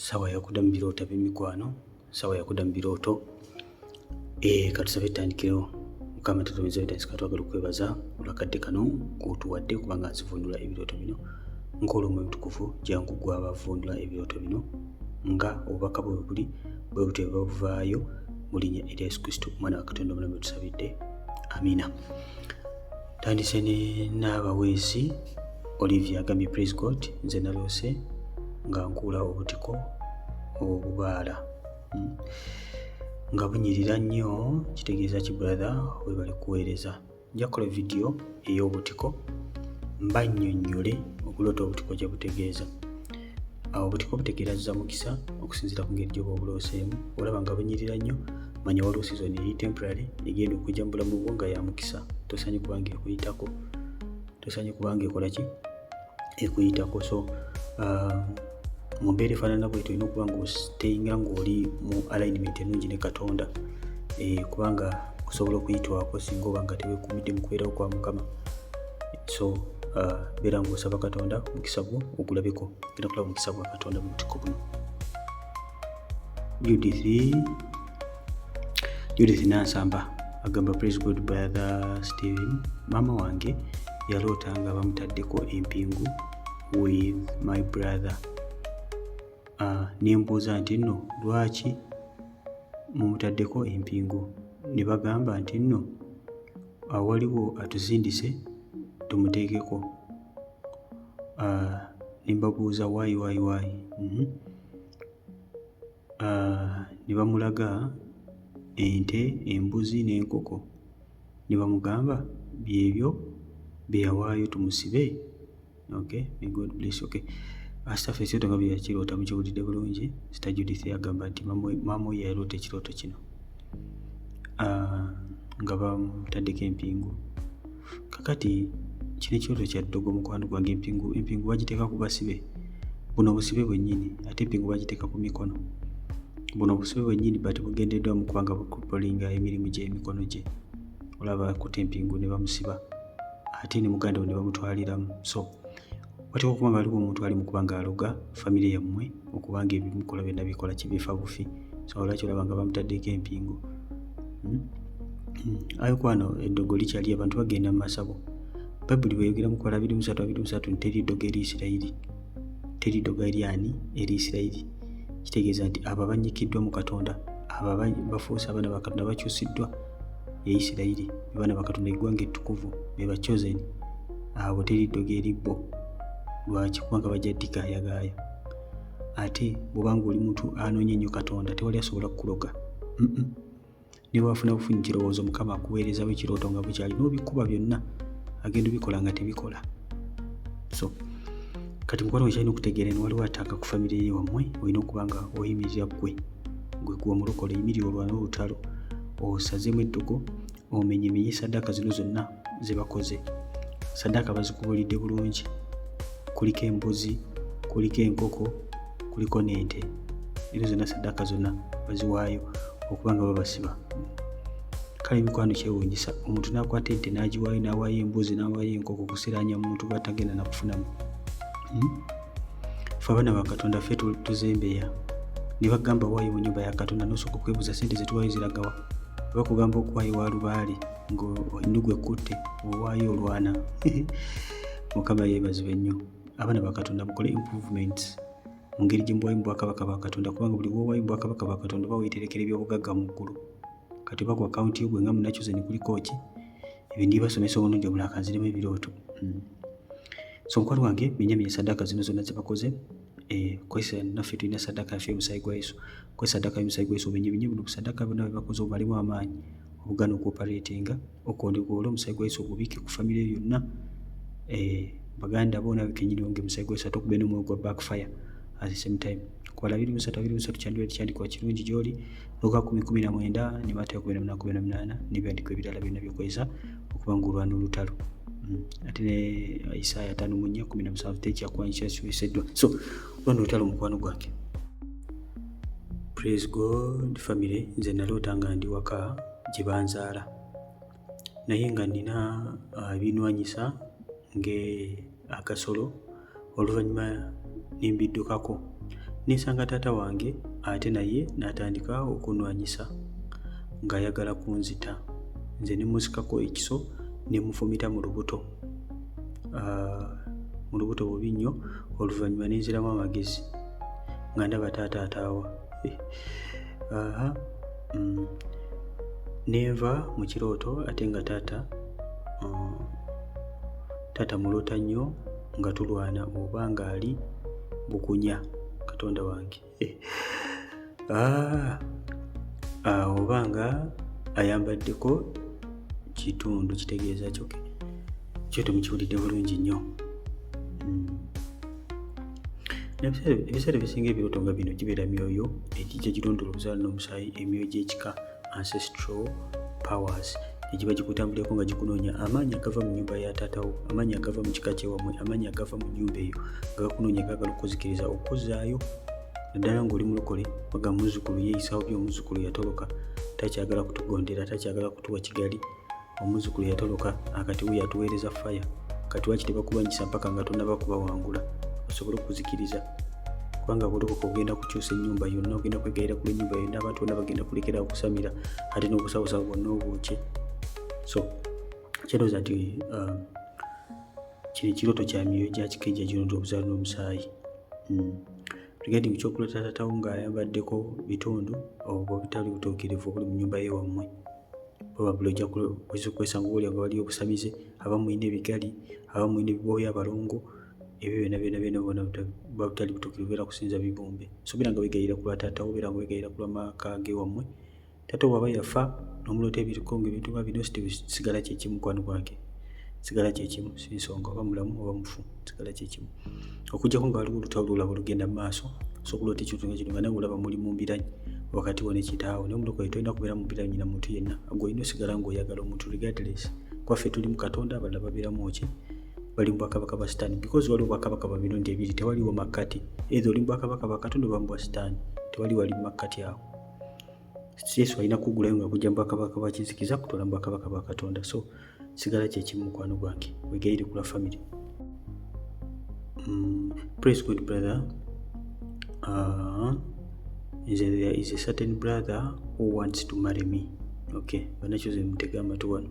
sawa yakudda mu birooto b'emikwano, sawa yakudda mu birooto. Katusabe tutandikiro. Mukama tutumiza bitandika twagala okwebaza olwakadde kano k'otuwadde kubanga nzivundula ebirooto bino. Nkola omwe mutukuvu jangu gwe abavundula ebirooto bino nga obubaka bwe buli bwe butyo buvaayo mu linnya erya Yesu Kristo omwana wa Katonda omulamu tusabidde. Amina. Tandise n'abaweesi. Olivia agambye praise God, nze naloose nga nkuula obutiko obubaala nga bunyirira nnyo, kitegeeza ki brother we bali kuweereza. Nja kukola vidiyo ey'obutiko mbannyonnyole okulota obutiko gye butegeeza. Obutiko butegeerazza mukisa okusinziira ku ngeri gy'oba obulooseemu. Olaba nga bunyirira nnyo, manya waliwo season eri temporary egenda okujja mu bulamu bwo nga ya mukisa. Tosaanye kubanga ekuyitako, tosaanye kubanga ekola ki, ekuyitako. So mu mbeera efaanana bwetyo olina okuba ng'osteyinga ng'oli mu alignment ennungi ne Katonda, kubanga osobola okuyitwako singa oba nga teweekuumidde mu kubeerawo kwa Mukama. So beera ng'osaba Katonda omukisa gwo ogulabeko, genda kulaba omukisa gwa Katonda mu butiko buno. Judith Nansamba agamba praise God brother Steven, maama wange yaloota nga bamutaddeko empingu with my brother. Nembuuza nti nno lwaki mumutaddeko empingu? Ne bagamba nti nno waliwo atuzindise tumuteekeko. Ne mbabuuza why. Ne bamulaga ente, embuzi n'enkoko, ne bamugamba byebyo bye yawaayo tumusibe. Okay, may God bless. Okay, Astafa ekirooto nga bye yakiroota mukiwulidde bulungi. Sister Judith yagamba nti maama we yaloota ekirooto kino nga bamutaddeko empingu. Kakati kino ekirooto kya ddogo mukwano gwange. Empingu bagiteeka ku basibe, buno busibe bwennyini, ate empingu bagiteeka ku mikono. Buno busibe bwennyini but bugendeddwamu kubanga bukupolinga emirimu gy'emikono gye. Olaba akutte empingu ne bamusiba, ate ne muganda we ne bamutwaliramu. So wateekwa okuba waliwo omuntu ali mu kubanga aloga famire yammwe okubanga ebimukola byonna bikola kibifa bufi. So olwaki olaba nga bamutaddeko empingu. Ayo kwano eddogo likyali abantu bagenda mu masabo. Bayibuli bweyogera mu Kola 2:23 teri ddogo eri Isirayiri, teri ddogo eri ani? Eri Isirayiri. Kitegeeza nti abo abanyikiddwa mu Katonda, abo bafuuse abaana ba Katonda bakyusiddwa ye Isirayiri, abaana ba Katonda eggwanga ettukuvu, be ba chosen. Abo teri ddogo eri bo. Lwaki? Kubanga bajja ddigayagaya. Ate bw'obanga oli muntu anoonya ennyo Katonda tewali asobola kukuloga. Ne bwafuna bufunyi kirowoozo Mukama akuweerezawo ekirooto nga bukyali n'obikuba byonna agenda obikola nga tebikola. So kati mukwano we kyalina okutegeera eno waliwo ataka ku famire ye wammwe, olina okuba nga oyimirira gwe omulokole, yimirira olwana olutalo, osazeemu eddogo, omenyemenye saddaaka zino zonna ze bakoze. Saddaaka bazikubulidde bulungi. Kuliko embuzi, kuliko enkoko, kuliko n'ente. Ezo zonna saddaaka zonna baziwaayo okuba nga babasiba. Kale emikwano kyewuunyisa, omuntu n'akwata ente n'agiwaayo, n'awaayo embuzi, n'awaayo enkoko, kusiraanya muntu bw'atagenda na kufunamu. Ffe abaana ba Katonda ffe tuzembeya. Ne bagamba waayo mu nnyumba ya Katonda n'osooka okwebuuza ssente ze tuwaayo ziragawa. Bakugamba okuwaayo wa lubaale ng'endugu ekutte, owaayo olwana. Mukama yeebazibwe nnyo. Abaana ba Katonda mukole improvements mu ngeri gye muwaayo mu bwakabaka bwa Katonda, kubanga buli bw'owaayo mu bwakabaka bwa Katonda oba weeterekera eby'obugagga mu ggulu. Kati oba ku akawunti yo gwe nga munakyuze kuliko ki? Ebyo ndibasomesa omulundi omulala kanziremu ebirooto. So mukwano wange menyamenya saddaaka zino zonna ze bakoze. Kwesa naffe tulina saddaaka yaffe y'omusaayi gwa Yesu. Kwesa saddaaka y'omusaayi gwa Yesu obenyebenye buno busaddaaka bwonna bwe bakoze obalemu amaanyi obugana okuoperatinga okondebwa olwo omusaayi gwa Yesu ogubiike ku famire yonna. Baganda boona kenyini wange omusaayi gwa Yesu ate okube n'omwoyo gwa backfire at the same time. Kola 2:23 kyandibadde kyandikwa kirungi gy'oli. Luka 10:19 ne Matayo 28:18 n'ebyandiko ebirala byonna byokweza okuba ng'olwana olutalo. Ate ne Isaaya 5:17 tekyakwanyisa kiweseddwa. So olwana olutalo mukwano gwange. Praise God family. Nze naloota nga ndi waka gye banzaala, naye nga nina ebinwanyisa akasolo. Oluvannyuma nembiddukako Nensanga taata wange ate naye n'atandika okunwanyisa ng'ayagala kunzita. Nze ne musikako ekiso ne mufumita mu lubuto. Mu lubuto bubi nnyo. Oluvannyuma ne nziramu amagezi nga ndaba taata ataawa. Nenva mu kirooto ate nga taata muloota nnyo nga tulwana oba ng'ali bukunya. Katonda wange. Oba nga ayambaddeko kitundu kitegeeza kyo temukiwulidde bulungi nnyo. Ebiseera ebisinga ebirooto nga bino gibeera myoyo egijja girondoola obuzaala n'omusaayi, emyoyo gy'ekika ancestral powers egiba gikutambulirako nga gikunoonya amaanyi agava mu nnyumba ya taatawo, amaanyi agava mu kika ky'ewammwe, amaanyi agava mu nnyumba eyo nga gakunoonya gaagala okukuzikiriza okuzzaayo. Naddala ng'oli mulokole baga muzzukulu yeeyisaawo by'omuzzukulu yatoloka, takyagala kutugondera, takyagala kutuwa kigali. Omuzzukulu yatoloka, akati we yatuweereza faya, kati waki tebakubanyisa mpaka nga tonnaba kubawangula osobole okuzikiriza. Kubanga bw'olokoka ogenda kukyusa ennyumba yonna, ogenda kwegayira ku ennyumba yonna, abantu bonna bagenda kulekera okusamira ate n'obusawosawo bwonna obwokye. So kyerooza nti kino ekirooto kya myoyo gya kika ejja girondoola obuzaala n'omusaayi. Regarding ky'okuloota taatawo ng'ayambaddeko bitundu oba bitali butuukirivu obuli mu nnyumba y'ewammwe, probably ojja kwesanga obalya nga waliyo obusamize, abamu mulina ebigali, abamu mulina ebibooya abalongo, ebyo byonna buba butali butuukirivu, beera kusinza bibumbe. So beera nga weegayira ku lwa taatawo, beera nga weegayira ku lw'amaka g'ewammwe. Taatawo bw'aba yafa n'omuloota ebiriko ng'ebintu nga bino sigala kyekimu mukwano gwange, sigala kyekimu, si nsonga oba mulamu oba mufu, sigala kyekimu. Okuggyako nga waliwo olutalo lulala lugenda mu maaso, so okuloota ekintu nga kino nga nawe olaba muli mu mbiranye wakati wo ne kitaawo. Naye omulokole tolina kubeera mu mbiranye na muntu yenna, gwe olina osigala ng'oyagala omuntu regardless. Kwaffe tuli mu Katonda, abalala babeera mu ki, bali mu bwakabaka bwa Sitaani. Because waliwo bwakabaka bwa mirundi ebiri, tewaliwo makkati. Either oli mu bwakabaka bwa Katonda oba mu bwa Sitaani, tewali wali mu makkati awo. Yesu alina kugulayo nga kujja mu bwakabaka bwa kizikiza kutwala mu bwakabaka bwa Katonda. So sigala kyekimu mukwano gwange, weegayire ku lwa family. Praise God, brother. There is a certain brother who wants to marry me. Okay, banachoze mutega amatu wano.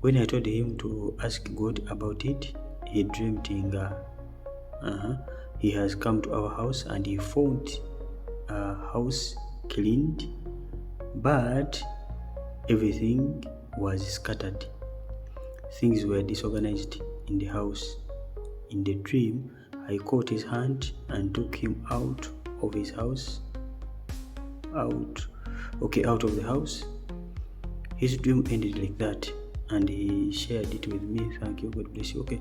When I told him to ask God about it, he dreamed he has come to our house and he found our house cleaned, but everything was scattered. Things were disorganized in the house. In the dream, I caught his hand and took him out of his house. Out of the house. His dream ended like that, and he shared it with me. Thank you, God bless you. Okay,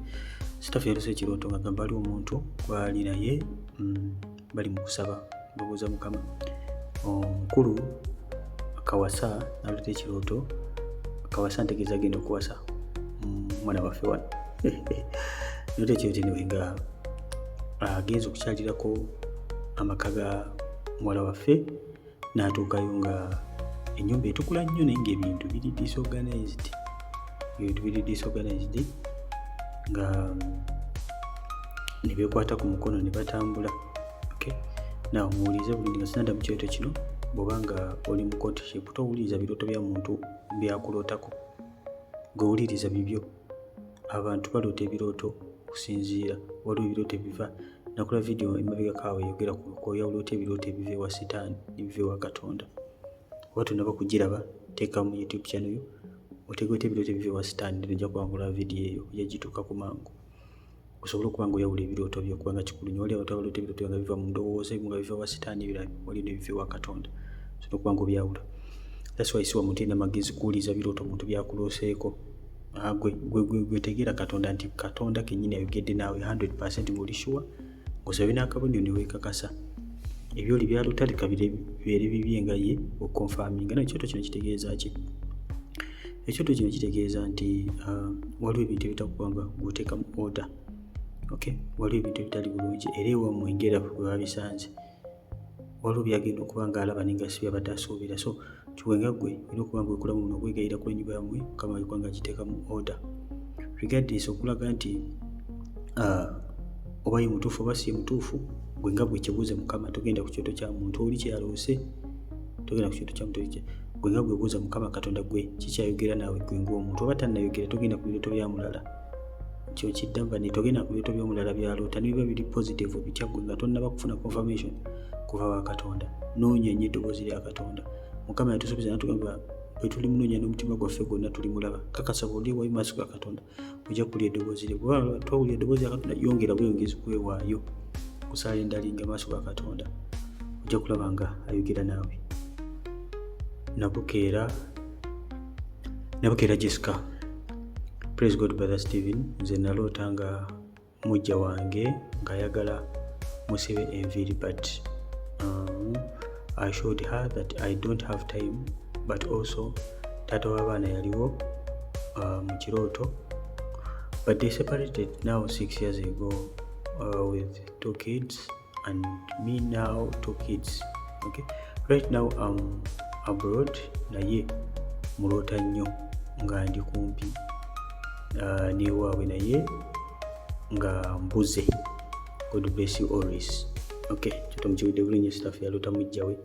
staff yalose ekirooto nga gamba ali omuntu gwali naye bali mu kusaba babuuza Mukama. Omukulu akawasa naloota ekirooto, akawasa ntegeeza agenda okuwasa mwana waffe wano. Naloota ekirooto eno nga agenza okukyalirako amaka ga muwala waffe, n'atuukayo nga ennyumba etukula nnyo naye ng'ebintu biri disorganized, nga ne beekwata ku mukono ne batambula. Okay, naw muwulize bulungi nga sinadda mu kirooto kino, bw'oba nga oli mu courtship towuliriza birooto bya muntu byakulootako, ng'owuliriza bibyo. Abantu baloota ebirooto kusinziira, waliwo ebirooto ebiva. Nakola video emabega kaawe eyogera ku oyawuloota ebirooto ebiva ewa Sitaani n'ebiva ewa Katonda. Oba tonnaba kugiraba, teeka mu YouTube channel yo otegeeta ebirooto ebiva ewa Sitaani, nojja kuwangula video eyo ojja gituuka ku mangu osobola okuba nga oyawula ebirooto byo, kubanga kikulu nnyo. Wali abantu abaloota ebirooto nga biva mu ndowooza, nga biva ewa Sitaani, ebirala wali n'ebiva ewa Katonda, osobola okuba nga obyawula. That's why si wa muntu yenna magezi kuwuliza birooto omuntu byakulooseeko. Gwe tegeera Katonda nti Katonda kennyini ayogedde naawe 100% ng'oli sure, ng'osabe n'akabonero ne weekakasa. Ebyoli byaloota leka bibeere bibye nga ye okonfaminga. Naye ekyoto kino kitegeeza ki? Ekyoto kino kitegeeza nti waliwo ebintu ebitakubanga ng'oteeka mu order. Okay, waliwo ebintu ebitali bulungi era ewammwe ngera bwe babisanze, waliwo byagenda okuba nga alaba naye nga si byabadde asuubira. So kiwe nga ggwe olina okuba nga weekolamu muno okwegayira ku ennyumba yammwe, Mukama alikuba nga agiteeka mu order. Regardless okulaga nti oba ye mutuufu oba si ye mutuufu, gwe nga bwe kibuuze Mukama togenda ku kyoto kya muntu oli kyaloose, togenda ku kyoto kya muntu oli gwe nga bwe buuza Mukama Katonda gwe kikyayogera naawe gwe ng'omuntu, oba tannayogera togenda ku birooto bya mulala. Kyo kiddamba ne togenda ku birooto by'omulala byaloota ne biba biri positive bitya gwe nga tonnaba kufuna confirmation kuva wa Katonda. Noonya nnyo eddoboozi lya Katonda. Mukama yatusuubiza n'atugamba bwe tuli munoonya n'omutima gwaffe gwonna tuli mulaba. Kakasa bw'oli ewayo maaso ga Katonda ojja kuwulira eddoboozi lye. Bw'oba towulira eddoboozi lya Katonda yongera bweyongezi kwewaayo kusaala endalinga maaso ga Katonda, ojja kulaba nga ayogera naawe. Nabukeera Jessica. Praise God Brother Stephen. Nze naloota nga mujja wange ng'ayagala musibe enviiri but I showed her that I don't have time, but also taata w'abaana yaliwo mu kirooto, but they separated now 6 years ago with 2 kids and me now 2 kids. Okay, right now I'm abroad, naye muloota nnyo nga ndi kumpi n'ewaabwe naye nga mbuze. God bless you always. Okay, kyotomukiwudde bulungi staff yaloota mujja we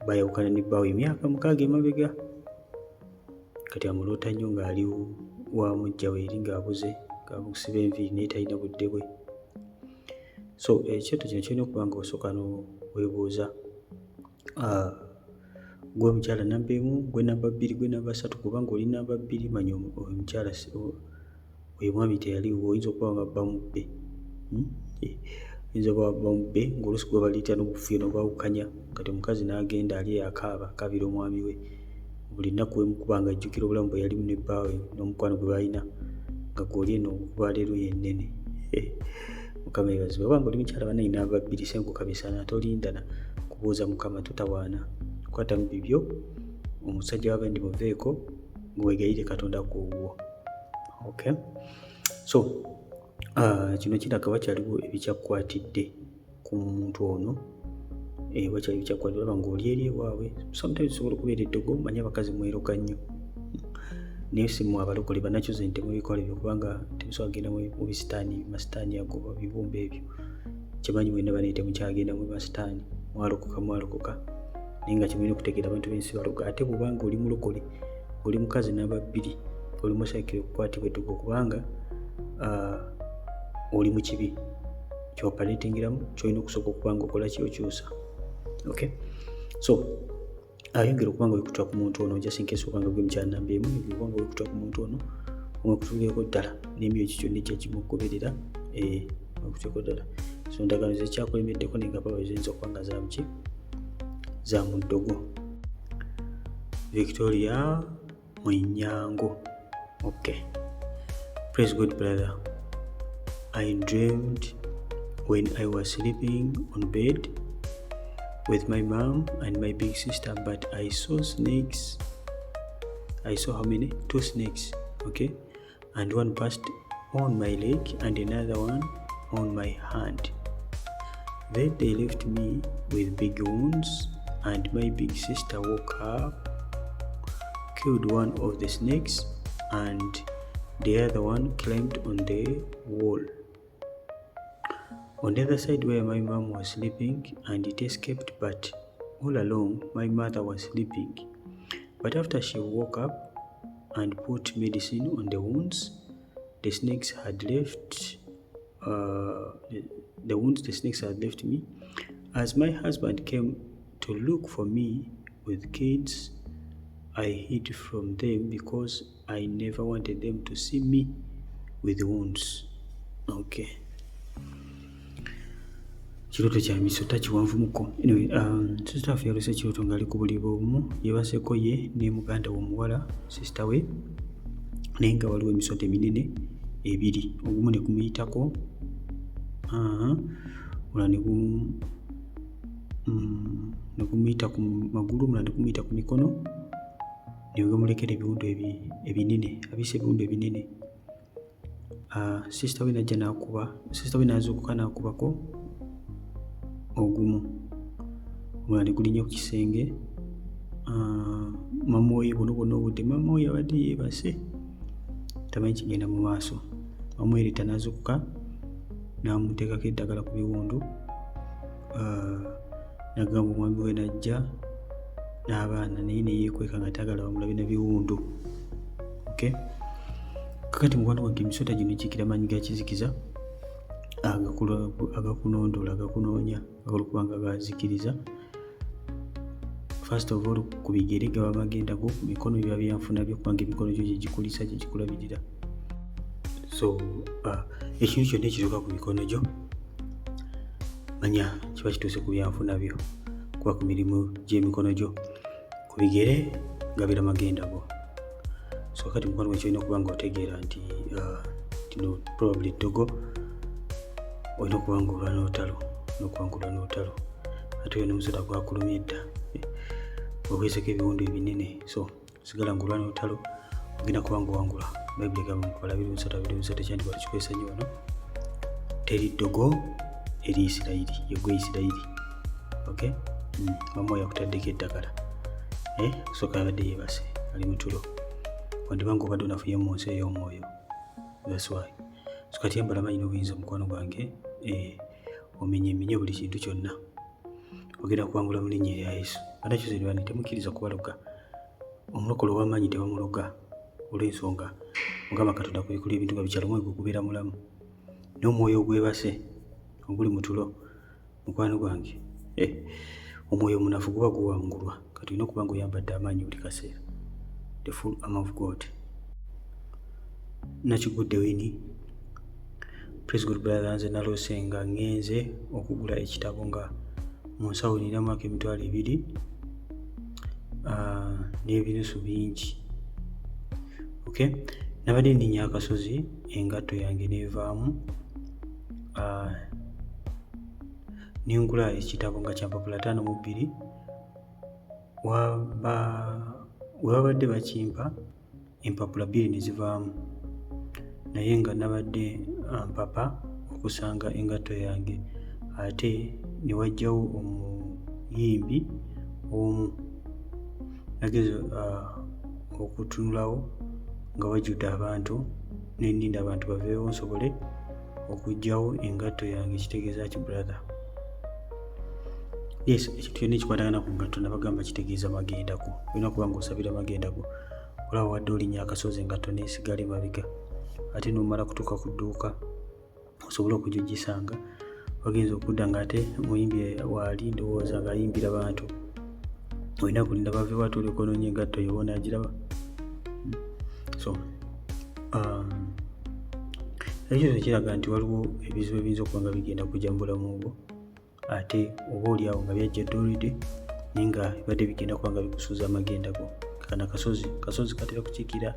bayawukana ne bbaawe emyaka 6 emabega, kati amuloota nnyo ng'ali wa mujja we eri ng'abuze, ng'amusiba enviiri naye talina budde bwe. So ekyoto kino kirina okuba nga osooka weebuuza gwe omukyala namba 1, gwe namba 2, gwe namba 3, kubanga oli namba 2 manya omukyala oyo mwami teyaliwo, oyinza okuba nga bba mubbe. Oyinza okuba bba mubbe ng'oluusi gwe baliita n'obufuye n'obwawukanya, kati omukazi n'agenda ali akaaba akabira omwami we, buli nnaku wemukuba nga ajjukira obulamu bwe yalimu ne bbaawe n'omukwano gwe balina, nga gw'oli eno okuba leero yennyini. Mukama yeebazibwe. Oba ng'oli mukyala bannayi namba 2 senguka misana tolindana kubuuza Mukama totawaana. Kwata mu bibyo omusajja w'abandi muveeko ng'owegayire Katonda gw'owwo. Okay, so kino kiraga wakyaliwo ebikyakwatidde ku muntu ono, wakyali ebikyakwatidde olaba ng'oli eri ewaabwe. Sometimes tusobola okubeera eddogo, manye abakazi mweroga nnyo naye si mmwe abalokole bannakyuze nti temubikola ebyo kubanga temusobola kugenda mu bisitaani, masitaani ago bibumba ebyo. Kimanyi mwenna bane temukyagenda mu masitaani, mwalokoka naye nga kimulina okutegeera abantu b'ensi baloga. Ate bw'obanga oli mulokole, oli mukazi namba 2, oli musaikire okukwatibwa eddogo kubanga oli mu kibi ky'opaletingiramu, ky'olina okusooka okuba nga okola kyokyusa. Okay, so ayongera okuba nga wekutula ku muntu ono just in case obanga gwe mukyala namba 1, okuba nga wekutula ku muntu ono omwekutulireko ddala n'emyoyo ekyo kyonna ejja kimugoberera okutulireko ddala. So ndagaano ze kyakulemeddeko naye nga baba eziyinza okuba nga zamuki za muddogo. Victoria Mwenyango. Okay, praise God brother. I dreamed when I was sleeping on bed with my mom and my big sister, but I saw snakes. I saw how many? 2 snakes. Okay, and one passed on my leg and another one on my hand. Then they left me with big wounds, and my big sister woke up, killed one of the snakes, and the other one climbed on the wall on the other side where my mom was sleeping, and it escaped, but all along my mother was sleeping. But after she woke up and put medicine on the wounds, the snakes had left the wounds the snakes had left me. As my husband came to look for me with kids, I hid from them because I never wanted them to see me with wounds. Okay. Kirooto kya misota kiwanvumuko. Anyway, sister we yalose kirooto ngali ku buli bwomu, yeebaseko ye ne muganda w'omuwala sister we, naye nga waliwo emisota eminene 2, ogumu ne kumuyitako, mulala ne kumuyita ku magulu, mulala ne kumuyita ku mikono, ne gamulekera ebiwundu ebinene, abise ebiwundu ebinene. Sister we najja n'akuba, sister we n'azuukuka n'akubako ogumu, omulala ne gulinnya ku kisenge. Mama oyo bonna obudde mama oyo abadde yeebase, tamanyi kigenda mu maaso. Mama oyo n'azuukuka n'amuteekako eddagala ku biwundu. Nagamba omwami we najja n'abaana naye neyeekweka nga tagala bamulabe na biwundu. Okay? Kakati mukwano gwange emisota gino jjukira maanyi ga kizikiza agakunondoola agakunoonya olwokubanga gazikiriza. First of all ku bigere gaba magenda go, ku mikono biba byanfuna byo kubanga emikono gyo gye gikulisa gye gikulabirira. So ekintu kyonna ekituuka ku mikono gyo manya kiba kituuse ku byanfuna byo kuba ku mirimu gy'emikono gyo. Ku bigere gabira magenda go. So kati mukwano gwe kyolina okuba nga otegeera nti tino probably ddogo olina okuba nga olwa n'otalo ate oyo n'omusota gwakulumya edda okweseko ebiwundu ebinene. So sigala nga olwa n'otalo ogenda kuba nga owangula. Bayibuli egamba mukola biri musota ekyandibwa tukikozesa nnyo wano. Teri ddogo eri Isirayiri, yegwe Isirayiri. Okay? Mama yakutaddeko eddagala. Kusooka abadde yeebase ali mu tulo. Wandibanga obadde onafuye mu nsi ey'omwoyo. That's why. So kati embalama ino obuyinza mukwano gwange omenye buli kintu kyonna. Ogenda kuwangula mu linnya erya Yesu. Bannakizibwani temukkiriza kubaloga. Omulokole ow'amaanyi tebamuloga olw'ensonga Mukama Katonda kwekula ebintu nga bikyalo omwoyo gubeera mulamu. N'omwoyo ogwebase oguli mu tulo mukwano gwange omwoyo omunafu guba guwangulwa. Kati olina okuba nga oyambadde amaanyi buli kaseera. The full armor of God. Nakigudde wini. Praise God brothers, naloose nga ngenze okugula ekitabo nga mu nsawo ninamu emitwalo 2 n'ebinusu bingi. Okay? Nabadde nninnya akasozi engatto yange neevaamu nengula ekitabo nga kya mpapula 52. We babadde bakimpa empapula 2 ne zivaamu naye nga nabadde mpapa okusanga engatto yange ate ne wajjawo omuyimbi omu nageze okutunulawo nga wajjudde abantu nendinda abantu baveewo nsobole okugjawo engatto yange. Kitegeeza ki brother? Yes, ekintu kyonna ekikwatagana ku ngatto nabagamba kitegeeza magenda go. Olina okuba nga osabira magenda go. Olaba wadde olinnya akasozi engatto neesigala emabega ate n'omala kutuuka ku dduuka osobole okujja ogisanga wagenza okudda nga ate muyimbi waali ndowooza ng'ayimbira bantu. Olina kulinda bave watuule okonoonya engatto yo wona agiraba. So ekyo kiraga nti waliwo ebizibu ebiyinza okuba nga bigenda kujja mu bulamu bwo ate oba oliawo nga byajja dolide naye nga bibadde bigenda kuba nga bikusuuza amagenda go. Kana kasozi katera kukiikira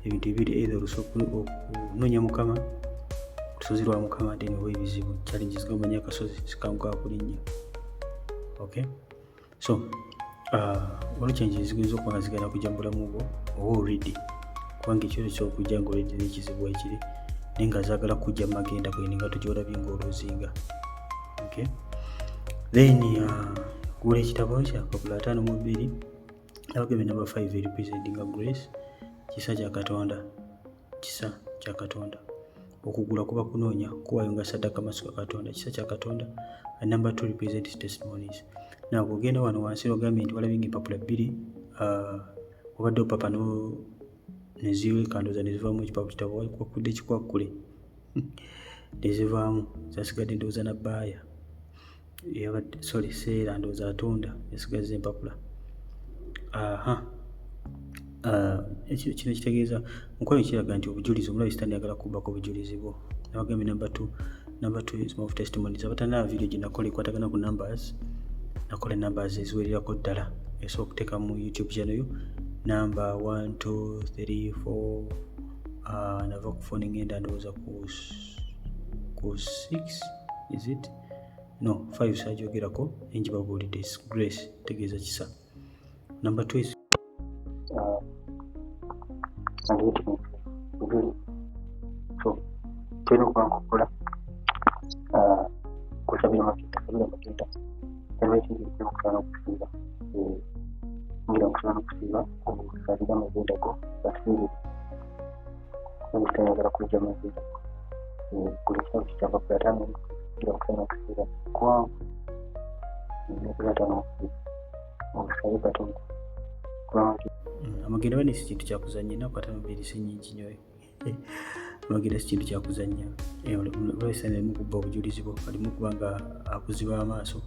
ebintu ebiri either olusoku okunoonya Mukama, olusozi lwa Mukama ate oba ebizibu challenges gomanya akasozi sikanguka kulinnya. Okay? So waliwo challenges zigenda okuba nga zigenda kujja mu bulamu bwo oba already kubanga ekiro ky'okujja nga already n'ekizibu ekiri naye nga zaagala kujja mu magenda go n'engatto gy'olabye ng'oloozinga. Okay? Then gula ekitabo kya mpapula 52 abagambe number 5 representing grace. Kisa kya Katonda. Okugula kuba kunoonya kuwayo nga saddaaka maaso ga Katonda. Kisa kya Katonda. And number 2 represents testimonies. Now ogenda wano wansi ogambye nti walabye empapula 2 obadde opapa neziweka nezivaamu ekitabo wakudde ekikwakule nezivaamu zasigadde ndowooza na bbaaya seera ndowooza atunda yasigaza empapula. Kino kitegeeza mukwano kiraga nti obujulizi omulabi sitaani yagala kubbako obujulizi bwo. Nabagambye number 2 is of testimonies. Abatanaba video gye nakola ekwatagana ku numbers, nakola numbers eziwererako ddala esobola okuteeka mu YouTube channel yo. Number 1, 2, 3, 4 nava ku phone ngenda ndowooza ku 6 is it? No, 5 saagyogerako enjibabuulidde grace tegeeza kisa. Number 2 is so tulina okuba nkokola kusabira magenda era ekintu ekyokusaana okusiiba ngira okusaana okusiiba okusabira magenda go basiire obutayagala kujja magenda go. buli kino kitava kugatanga kugira okufuna okusiira kwa nekugatamu okusayo Katonda kubanga amagenda bane si kintu kyakuzanya ennaku 52 si nnyingi nnyo amagenda si kintu kyakuzanya olwesana erimu kubba obujulizi bwo alimu kuba nga akuziba amaaso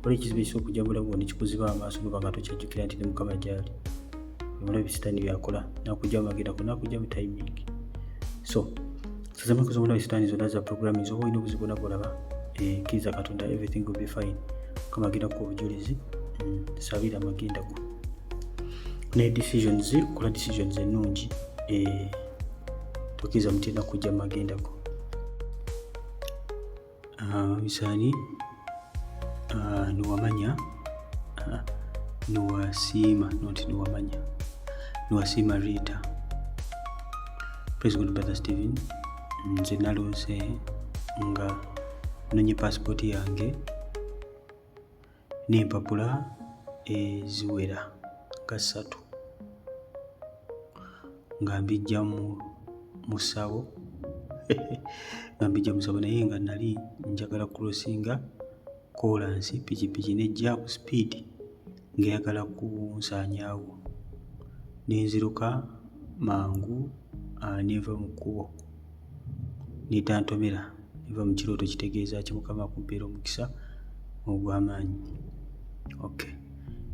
oli ekizibu ekisa okujja mulamu bwo nekikuziba amaaso noba nga tokyajjukira nti ne Mukama gyali omula ebisitaani byakola nakujja amagenda ko nakujja mu timing so sazama kuzomula ebisitaani zonna za programming zoba olina obuzibu bwonna bwolaba kkiriza Katonda everything will be fine Mukama agenda ku obujulizi sabira amagenda go ne decisions kola decisions ennungi tokkiriza mutina kujja magenda go bisaani niwamanya niwasiima not niwamanya niwasiima Rita President Brother Steven nze naloose nga nonye passport yange n'empapula eziwera nga 3 nga mbijja mu ssabo naye nga nali njagala crossinga kolansi pikipiki nejja ku speed ng'eyagala kunsaanyaawo nenziruka mangu neva mu kkubo netantomera neva mu kirooto kitegeeza ki Mukama akumpeera omukisa ogw'amaanyi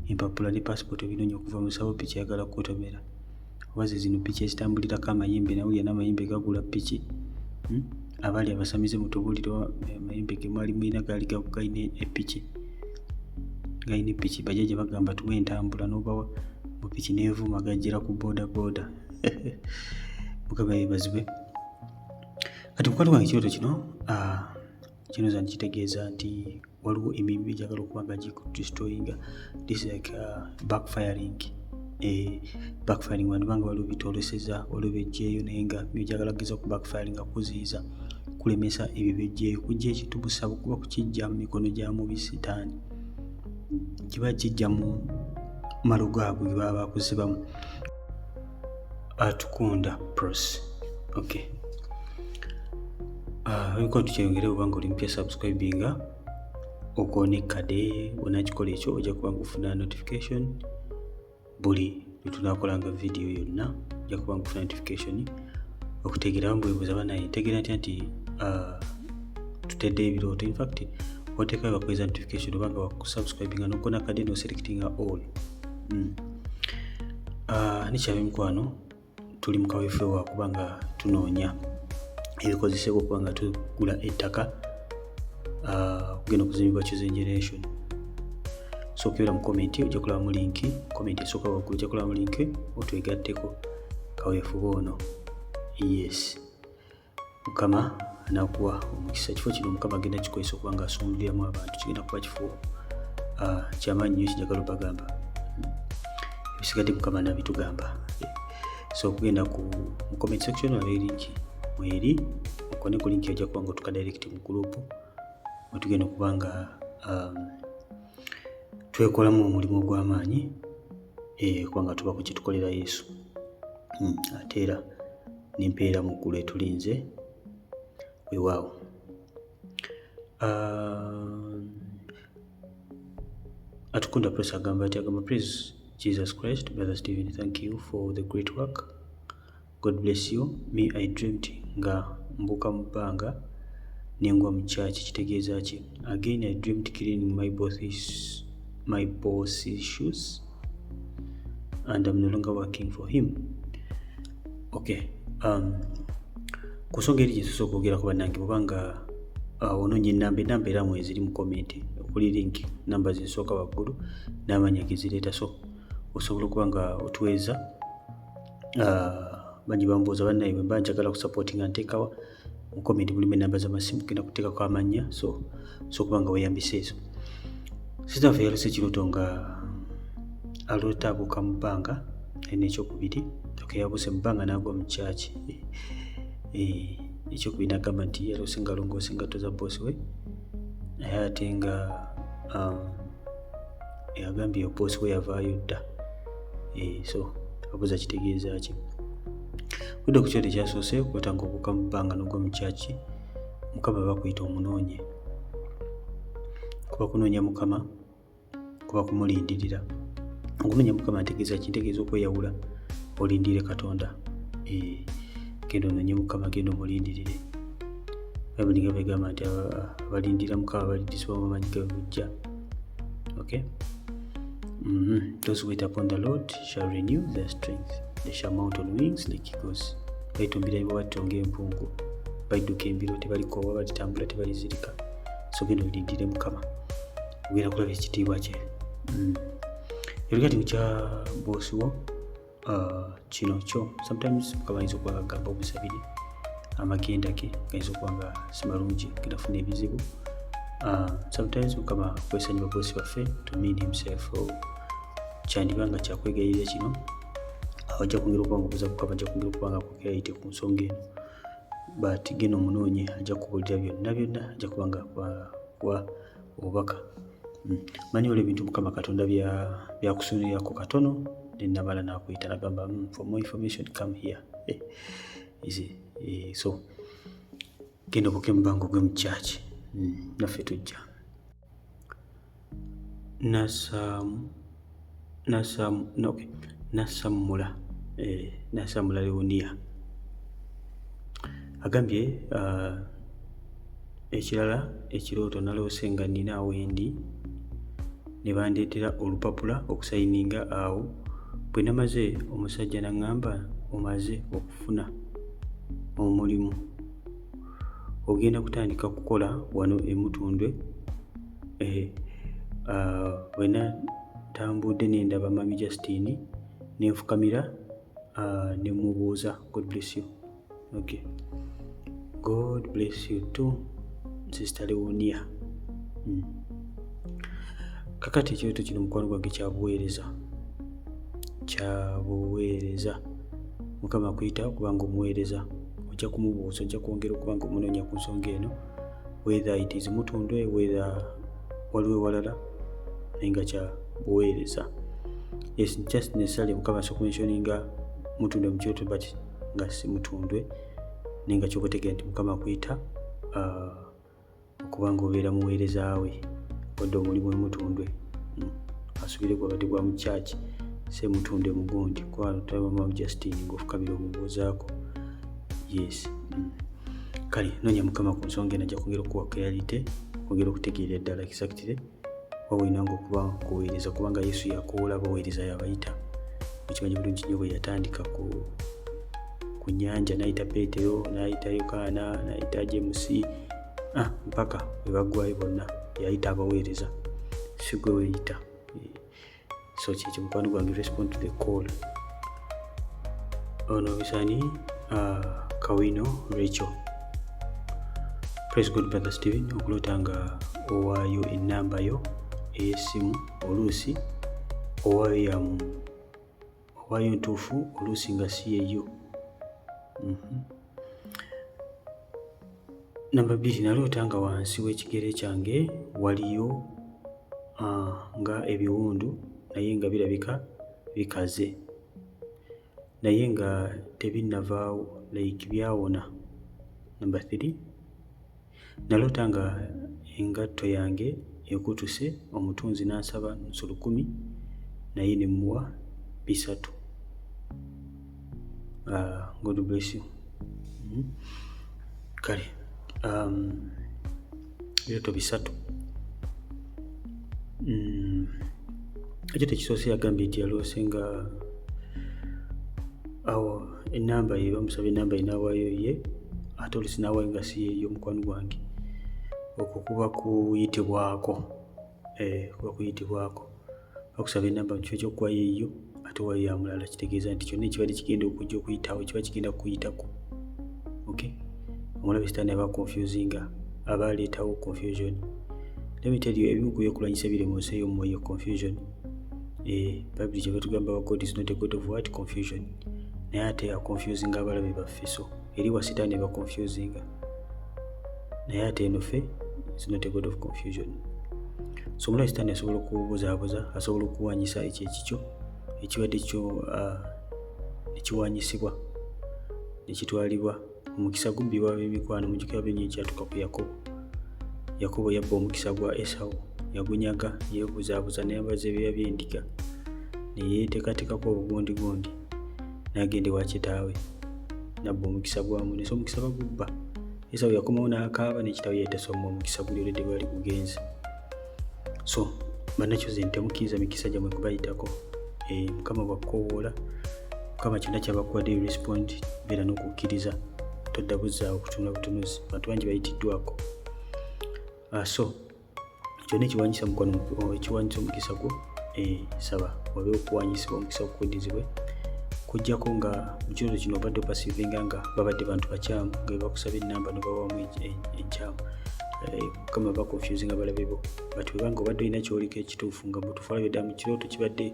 empapula ne passport ebinoonya okuva mu ssabo piki eyagala kukotomera oba ze zino piki ezitambulirako amayembe nawulira n'amayembe gagula piki abaali abasamize mutubuliro amayembe ge mwali mulina gaali galina epiki bajjajja bagamba tuwe entambula n'obawa mu piki neevuma gajjira ku boda Mukama yeebazibwe kati mukwano gwange ekirooto kino za nkitegeeza nti waliwo emirimu egyagala okuba nga gikudistoyinga this like backfiring wano banga waliwo bitoleseza waliwo bejjeeyo naye nga byojagala kugeza ku backfiring nga kuziyiza kulemesa ebyo bejjeeyo kujja ekitubusa kuba kukijja mu mikono gya mubi sitaani kiba kijja mu malogo ago ge baba bakuzibamu atukunda pros nko tukyeyongere obanga oli mpya subscribinga okonekkade onakikola ekyo ojja kuba ngufuna notification buli lwetunakolanga vidiyo yonna ojja kuba ngufuna notification okutegeera mbwebuuza banaye ntegeera ntya nti tutedde ebirooto infact oteekayo bakweza notification obanga wakusubscribinga nokona kade noselectinga all nekyabe mikwano tuli mu kaweefube wakuba nga tunoonya ebikozesebwa okuba nga tugula ettaka okugenda okuzimbibwa chosen generation so okebera mu komenti ojja kulaba mu linki komenti esooka waggulu ojja kulaba mu linki otwegatteko kaweefube ono yes Mukama anakuwa omukisa kifo kino Mukama agenda kikozesa okuba nga asumuliramu abantu kigenda kuba kifo kyamaanyi nnyo kijagala obagamba ebisigadde Mukama nabitugamba so okugenda mu comment section waliwo linki mweri okone ku linki ojja kuba nga otuka direct mu group wetugenda okuba nga twekolamu omulimu ogw'amaanyi kuba nga tuba ku kyetukolera Yesu ate era n'empeera mu ggulu etulinze weewaawo atukunda press agamba ati agamba praise Jesus Christ Brother Steven thank you for the great work God bless you me I dreamt nga mbuka mu bbanga nengwa mu church kitegeeza ki again I dreamt cleaning my boss's shoes and I'm no longer working for him kusonga eri gyesobola okwogera ku bannange bwobanga ononye enamba era mwezi eri mu komenti okuli link namba zisooka waggulu n'amannya gezireeta so osobola okuba nga otuweeza bangi bambuuza bannaye bwe mba njagala kusupportinga nteekawa mu komenti mulimu enamba z'amasimu genda kuteekako amannya so okuba nga weeyambisa ezo sitaffe yalose ekirooto nga aloota abuuka mu bbanga alina ekyokubiri yabuse mu bbanga n'agwa mu kyaki ekyokubiri n'agamba nti yalose nga alongoose engatto za boosi we naye ate nga yagambye boosi we yavaayo dda so abuuza kitegeeza ki budde ku kyoto ekyasoose kwetanga obuuka mu bbanga n'ogwa mu kyaki Mukama bakuyita omunoonye. Kuba kunoonya Mukama kuba kumulindirira. Okunoonya Mukama ntegeeza kintegeeza okweyawula olindire Katonda. Genda onoonye Mukama, genda omulindirire. Bayibuli nga begamba nti abalindira Mukama balindisibwa mu maanyi ge bujja. Okay? Those who wait upon the Lord shall renew their strength. They shall mount on wings like eagles. Bayitumbira ebiwatiro ng'empungu. Bayiduka embiro, tebalikoowa, balitambula, tebalizirika. So genda olindire Mukama. Ogenda kulaba ekitiibwa kye. Erigati nkya boosi wo kino kyo. Sometimes Mukama ayinza okuba agamba obusabire. Amagenda ge gayinza okuba nga si malungi, gendafuna ebizibu. Sometimes Mukama kwesonyiwa boosi waffe to mean himself. Kyandiba nga kyakwegayirira kino. Ajja kwongera okuba nga okuza Mukama, ajja kwongera okuba nga akwegayirira ku nsonga eno. But genda omunoonye, ajja kubuulira byonna, ajja kuba nga akuwa obubaka. Manyi olwo ebintu Mukama Katonda byakusuulirako katono, nenamala n'akuyita n'agamba for more information come here. So genda obuke mubango gwe mu church. Naffe tujja. Nasamula Leonia agambye ekirala ekirooto naloose nga nnina awendi ne bandeetera olupapula okusayininga awo. Bwe namaze omusajja n'aŋŋamba omaze okufuna omulimu, ogenda kutandika kukola wano e Mutundwe. Bwe natambudde ne ndaba Mami Justine ne nfukamira ne mubuuza God bless you. Okay. God bless you too, Sister Leonia. Kakati ekyoto kino mukwano gwange kyabuweereza. Mukama akuyita kubanga omuweereza. Ojja kumubuuza, ojja kwongera okuba nga omunoonya ku nsonga eno, whether it is Mutundwe, whether waliwo ewalala, naye nga kyabuweereza. Yes, just necessarily Mukama asokumentioninga Mutundwe mu kyoto, but nga si Mutundwe. Nenga kyokutegeera nti Mukama akuyita okuba nga obeera muweereza we, wadde omulimu Mutundwe. Asubire gwabadde gwa mu church, se Mutundwe mugundi kwano taba Mama Justine ng'ofukamira omubuuzaako. Yes. Kale noonya Mukama ku nsonga eno, ajja kwongera okuwa clarity, kwongera okutegeera ddala exactly wawina ng'okuba kuweereza, kubanga Yesu yakoola baweereza yabayita. Mukimanyi bulungi nnyo bwe yatandika ku nnyanja, n'ayita Peetero, n'ayita Yokaana, n'ayita James, mpaka bwe baggwayo bonna yayita abaweereza, si gwe weeyita. So kyekyo mukwano gwange, respond to the call. Ono bisani Kawino Rachel. Praise God, Brother Steven. Okulota nga owaayo ennamba yo ey'essimu oluusi owaayo ntuufu oluusi nga si yeyo. Namba 2, naloota nga wansi w'ekigere kyange waliyo nga ebiwundu, naye nga birabika bikaze, naye nga tebinnavaawo, like byawona. Namba 3, naloota nga engatto yange ekutuse, omutunzi n'ansaba nsolo 10, naye ne muwa 3. God bless you. Kale birooto 3. Ekyo tekisoose yagambye nti yaloose nga awo ennamba ye bamusaba ennamba ye n'awaayo ye, ate oluusi n'awaayo nga si yeeyo. Mukwano gwange, okwo kuba kuyitibwako. Kuba kuyitibwako. Bakusaba ennamba mu kifo ky'okuwa yeeyo ate waayo ya mulala, kitegeeza nti kyonna ekibadde kigenda okujja okuyitawo kiba kigenda kukuyitako. Okay? Omulabe Sitaani aba confusinga, aba aleetawo confusion. Let me tell you, ebimu ku byokulwanyisa biri mu nsi ey'omwoyo confusion. Bible kye batugamba, God is not a God of what? Confusion. Naye ate aconfusinga abalabe baffe, so eri wa Sitaani aba confusinga, naye ate eno ffe is not a God of confusion. So omulabe Sitaani asobola okubuzaabuza, asobola okuwanyisa ekyo ekikyo ekibadde kyo nekiwanyisibwa nekitwalibwa omukisa gubbibwa ab'emikwano. Mujjukira byenyi ekyatuka ku Yakobo yabba omukisa gwa Esawu, yagunyaga, yeebuzaabuza n'ayambaza ebyoya by'endiga, ne yeeteekateekako obugondigondi n'agenda ewa kitaawe, nabba omukisa gwamu, ne so omukisa bagubba. Esawu yakomawo n'akaaba, ne kitaawe yeetasomma omukisa guli olwedde bwali gugenze. So bannakyoze temukkiriza mikisa gyammwe kubayitako. Mukama bw'akukoowoola, Mukama kyonna kyabakuwadde respond, beera n'okukkiriza, todda buzzaawo kutunula butunuzi. Abantu bangi bayitiddwako. So kyonna ekiwanyisa mukwano, ekiwanyisa omukisa gwo, saba wabeewo okuwanyisibwa omukisa okukuddizibwe, kujjako nga mu kirooto kino obadde opasivinga nga babadde bantu bakyamu, nga bakusaba ennamba nobawamu enkyamu. Mukama bakonfusinga balabe bo, but webanga obadde olina kyoliko ekituufu nga mutuufu alabye ddala mu kirooto kibadde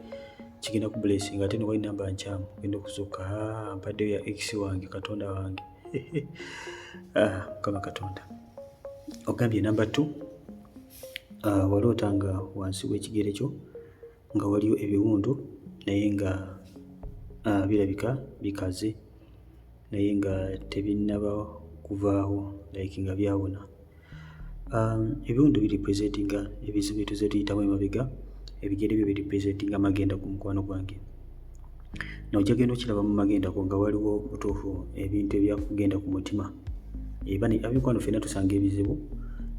kigenda ku blessing, ate ne walina namba nkyamu, ogenda okuzuuka, mpaddeyo ya X wange, Katonda wange. Mukama Katonda. Ogambye namba 2, walootanga wansi w'ekigere kyo nga waliyo ebiwundu naye nga birabika bikaze, naye nga tebinnaba kuvaawo, like nga byawona. Ebiwundu biripresentinga ebizibu bye tuyitamu emabega, ebigere byo biripresentinga amagenda ku mukwano gwange. Nojja genda okiraba mu magenda go nga waliwo butuufu ebintu ebyakugenda ku mutima. Ab'emikwano ffenna tusanga ebizibu,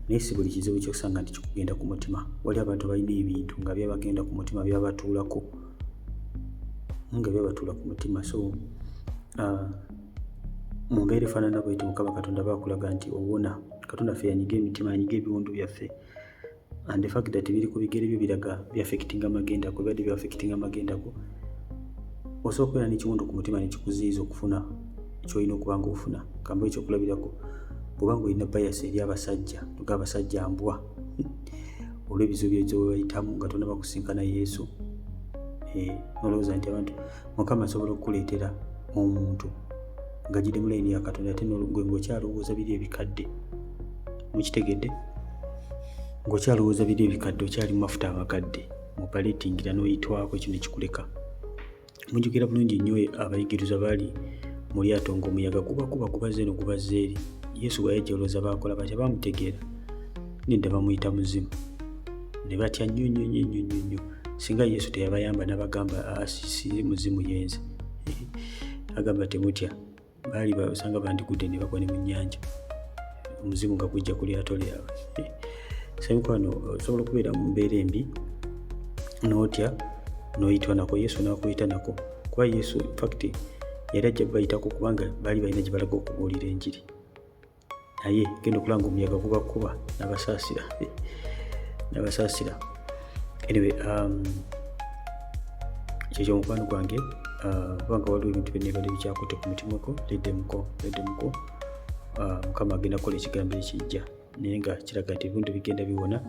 naye si buli kizibu kyokusanga nti kikugenda ku mutima. Wali abantu balina ebintu nga byabagenda ku mutima, byabatuulako nga byabatuula ku mutima. So mu mbeera efaanana bw'eti Mukama Katonda baakulaga nti owona. Katonda ffe yanyiga emitima, yanyiga ebiwundu byaffe, and the fact that biri ku bigere byo biraga byafekitinga amagenda go, bibadde byafekitinga amagenda go. Osobola okubeera n'ekiwundu ku mutima ne kikuziyiza okufuna ky'olina okuba nga ofuna. Kambe ekyokulabirako, bw'oba ng'olina bias eri abasajja, tuga abasajja mbwa, olw'ebizibu bye bayitamu nga tonna bakusinkana Yesu, nolowooza nti abantu Mukama asobola okukuleetera omuntu ng'agidde mu layini ya Katonda, ate gwe ng'okyalowooza biri ebikadde. Mukitegedde? Ng'okyalowooza biri ebikadde, okyali mu mafuta amakadde, mupaleetingira n'oyitwako, ekyo ne kikuleka. Mujjukira bulungi nnyo abayigiriza baali mu lyato ng'omuyaga gubazze eno gubazze eri. Yesu bwe yajja olowooza baakola batya? Baamutegeera, nedda bamuyita muzimu, ne batya nnyo. Singa Yesu teyabayamba n'abagamba si muzimu yenze, agamba temutya, baali basanga bandigudde ne bagwa ne mu nnyanja, omuzimu nga gujja ku lyato lyabwe. Semikwano osobola okubeera mu mbeera embi n'otya n'oyitwa nako, Yesu n'akuyita nako, kuba Yesu in fact yali ajja bayitako kubanga baali balina gye balaga okubuulira enjiri, naye genda okulanga omuyaga gubakuba n'abasaasira. Anyway, kyekyo mukwano gwange, kubanga waliwo ebintu byonna bikyakutte ku mutima gwo, leddemuko. Mukama agenda kukola ekigambo ekijja, naye nga kiraga nti ebiwundu bigenda biwona,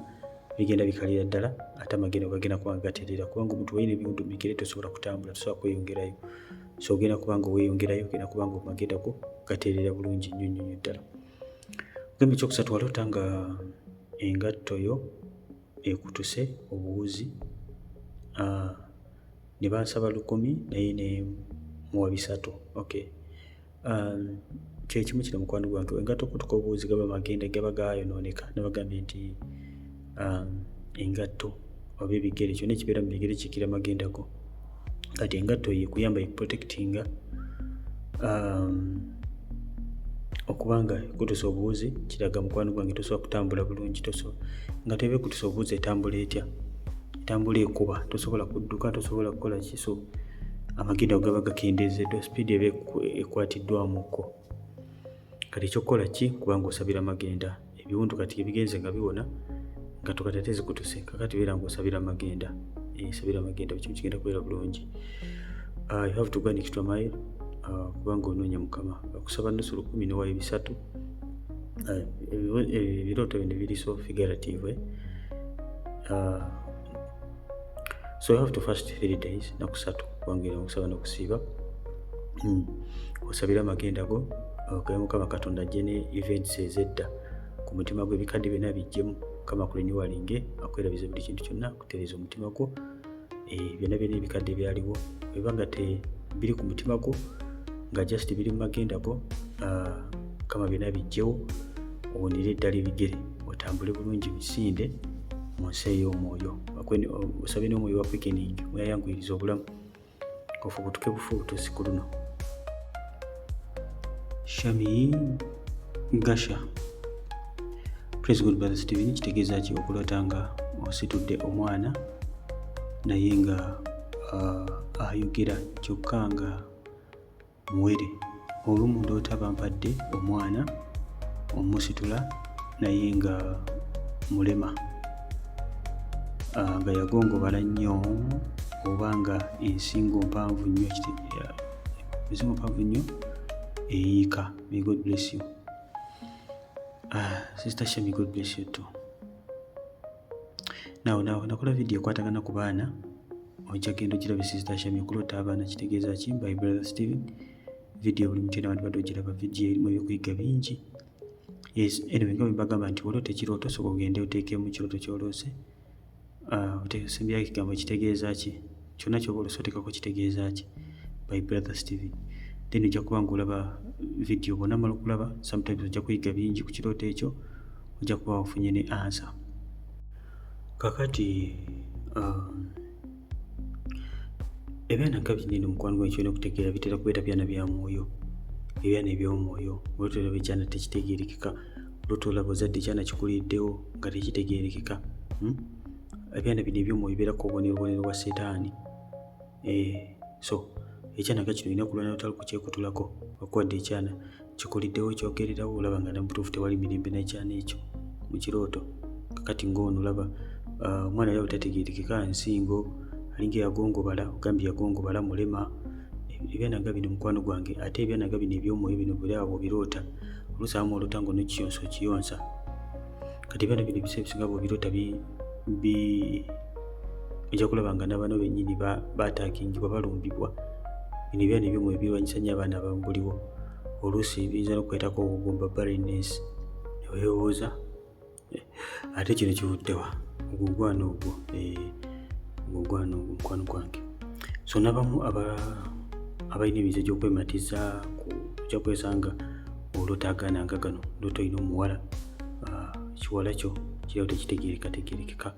bigenda bikalira ddala, ate amagenda gagenda kuba gaterera, kubanga omuntu walina ebiwundu mu bigere tosobola kutambula, tosobola kweyongerayo. So ogenda kuba nga weeyongerayo, ogenda kuba nga amagenda go gaterera bulungi nnyo ddala. Ogambye ekyokusatu, waloota nga engatto yo ekutuse obuwuzi, ne bansaba 10 naye ne muwa 3. Okay. Kyekimu kino mukwano gwange, engatto okutuka obuwuzi gaba magenda gaba gaayonooneka, nabagambye nti engatto oba ebigere, kyonna ekibeera mu bigere kikira magenda go. Kati engatto yekuyamba protectinga okubanga ekutusa obuwuzi, kiraga mukwano gwange tosobola kutambula bulungi. Nga tebe kutusa obuwuzi etambula etya? Etambula ekuba, tosobola kudduka, tosobola kukola ki? So amagenda gaba gakendeezeddwa, speed eba ekwatiddwamuko. Kati ekyokukola ki? Kubanga osabira magenda. Ebiwundu kati ebigenze nga biwona, nga tokati ate zikutuse, kakati beera ng'osabira magenda. Sabira magenda, ekintu kigenda kubeera bulungi. You have to go an extra mile, kubanga onoonya Mukama. Akusaba nnusu 10 n'owaayo 3. Ebirooto bino biri so figurative. So you have to fast 3 days, naku 3, kubanga okusaba n'okusiiba. Osabira amagenda go, okaye Mukama Katonda ajje ne events ez'edda ku mutima gwe, ebikadde byonna bijjemu. Mukama kulenyiwalinge, akwerabize buli kintu kyonna, akutereeza omutima gwo. Byonna ebikadde byaliwo, weba nga biri ku mutima gwo nga just biri mu magenda go, mukama byonna bijjewo owonere eddala ebigere otambule bulungi misinde mu nsi ey'omwoyo osabe n'omwoyo wa quickening weyayanguyiriza obulamu ofubutuke bufubutusi ku luno. Shami Gasha Praise God Brother Steven, kitegeeza ki okulota nga ositudde omwana naye nga ayogera kyokka nga muwere? Olumu ndoota bampadde omwana omusitula naye nga mulema, nga yagongobala nnyo oba nga ensingo mpanvu nnyo eyiika. May God bless you. Sister Shami, God bless you too. Nakola video ekwatagana ku baana, ojja genda ogirabe Sister Shami. Okulota abaana kitegeeza ki? By Brother Steven. Video buli mutenda abantu badde ogiraba, video erimu ebyokuyiga bingi. Yes, anyway, nga mbagamba nti olota ekirooto soka ogende oteekemu ekirooto ky'oloose. Oteekesembyayo ekigambo kitegeeza ki? Kyonna ky'oba oloose oteekako kitegeeza ki? By Brother Steven. Then ojja kuba ng'olaba video bw'onamala okulaba, sometimes ojja kuyiga bingi ku kirooto ekyo, ojja kuba ofunye ne answer. Kakati ebyana nga binene mukwano gwange kyolina okutegeera bitera kubeera byana bya mwoyo, ebyana eby'omwoyo. Olwotolaba ekyana tekitegeerekeka, olwotolaba ozadde ekyana kikuliddewo nga tekitegeerekeka. Ebyana bino eby'omwoyo bibeerako obubonero bwa Setaani. So ekyana nga kino olina kulwana otali kukyekutulako, okuwadde ekyana kikuliddewo kyogererawo, olaba nga namutuufu tewali mirembe n'ekyana ekyo mu kirooto. Kakati ng'ono olaba omwana yali tategeerekeka, nsingo alinga yagongobala, ogambye yagongobala, mulema. Ebyana nga bino mukwano gwange, ate ebyana nga bino eby'omwoyo bino bw'olaba bw'obiroota, oluusi abamu olota ng'onokiyonsa okiyonsa. Kati ebyana bino ebiseera ebisinga bw'obiroota ojja kulaba nga n'abaana bennyini baataakingibwa, balumbibwa. Bino ebyana eby'omwoyo birwanyisa nnyo abaana abamubuliwo. Oluusi biyinza n'okukwetako obugumba, barrenness, ne weewuuza ate kino kivuddewa ogugwana ogwo mukwano gwange. So n'abamu abalina emize gy'okwematiza ojja kwesanga olota agaana nga gano, olota olina omuwala, ekiwala kyo kiraba tekitegeerekategeerekeka,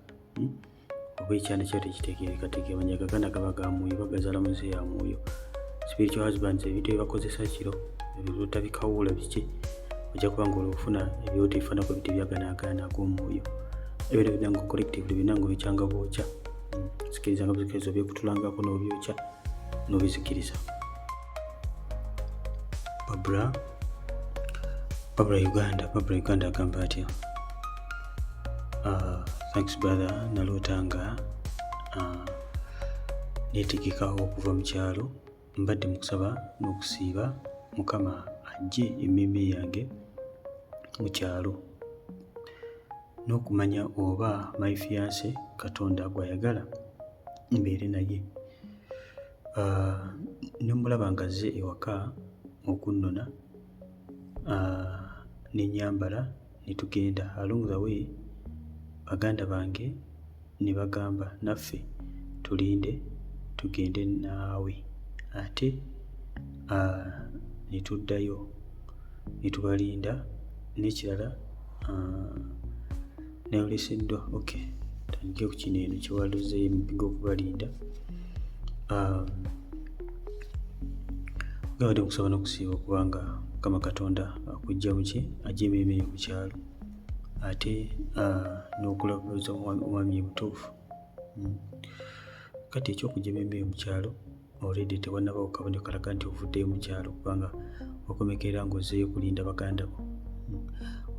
oba ekyana kiraba tekitegeerekategeereka. Banyaga agaana gaba ga mwoyo, bagazaala mu nsi ya mwoyo. Spiritual husbands, ebintu byebakozesa kiro ebirota bikawula biki, ojja kuba ng'olufuna ebirooto ebifaanako biti byagaana ag'omwoyo. Ebintu binango collectively binango bikyanga bwokya, sikiriza nga bizikiriza byekutulangako n'obyokya n'obizikiriza. Barbara Uganda agamba atya? Thanks brother, naloota nga neetegeka okuva mu kyalo, mbadde mu kusaba n'okusiiba Mukama ajje emmeeme yange mu kyalo n'okumanya oba my fiance Katonda gw'ayagala mbeere naye. Ne mulaba nga azze ewaka okunnona, ne nyambala ne tugenda. Along the way baganda bange ne bagamba naffe tulinde tugende naawe, ate ne tuddayo ne tubalinda. N'ekirala neoleseddwa, okay, tandike ku kino eno kiwaluzeeyo emipigo okubalinda. Gabadde mukusaba n'okusiiba okubanga Mukama Katonda akujja muki ajja emmeeme yo mu kyalo, ate n'okulabuza omwami omutuufu. Kati ekyokujja emmeeme yo mu kyalo already tewannabawo kabonero kalaga nti ovuddeyo mu kyalo, kubanga wakomekera ng'ozzeeyo kulinda baganda bo,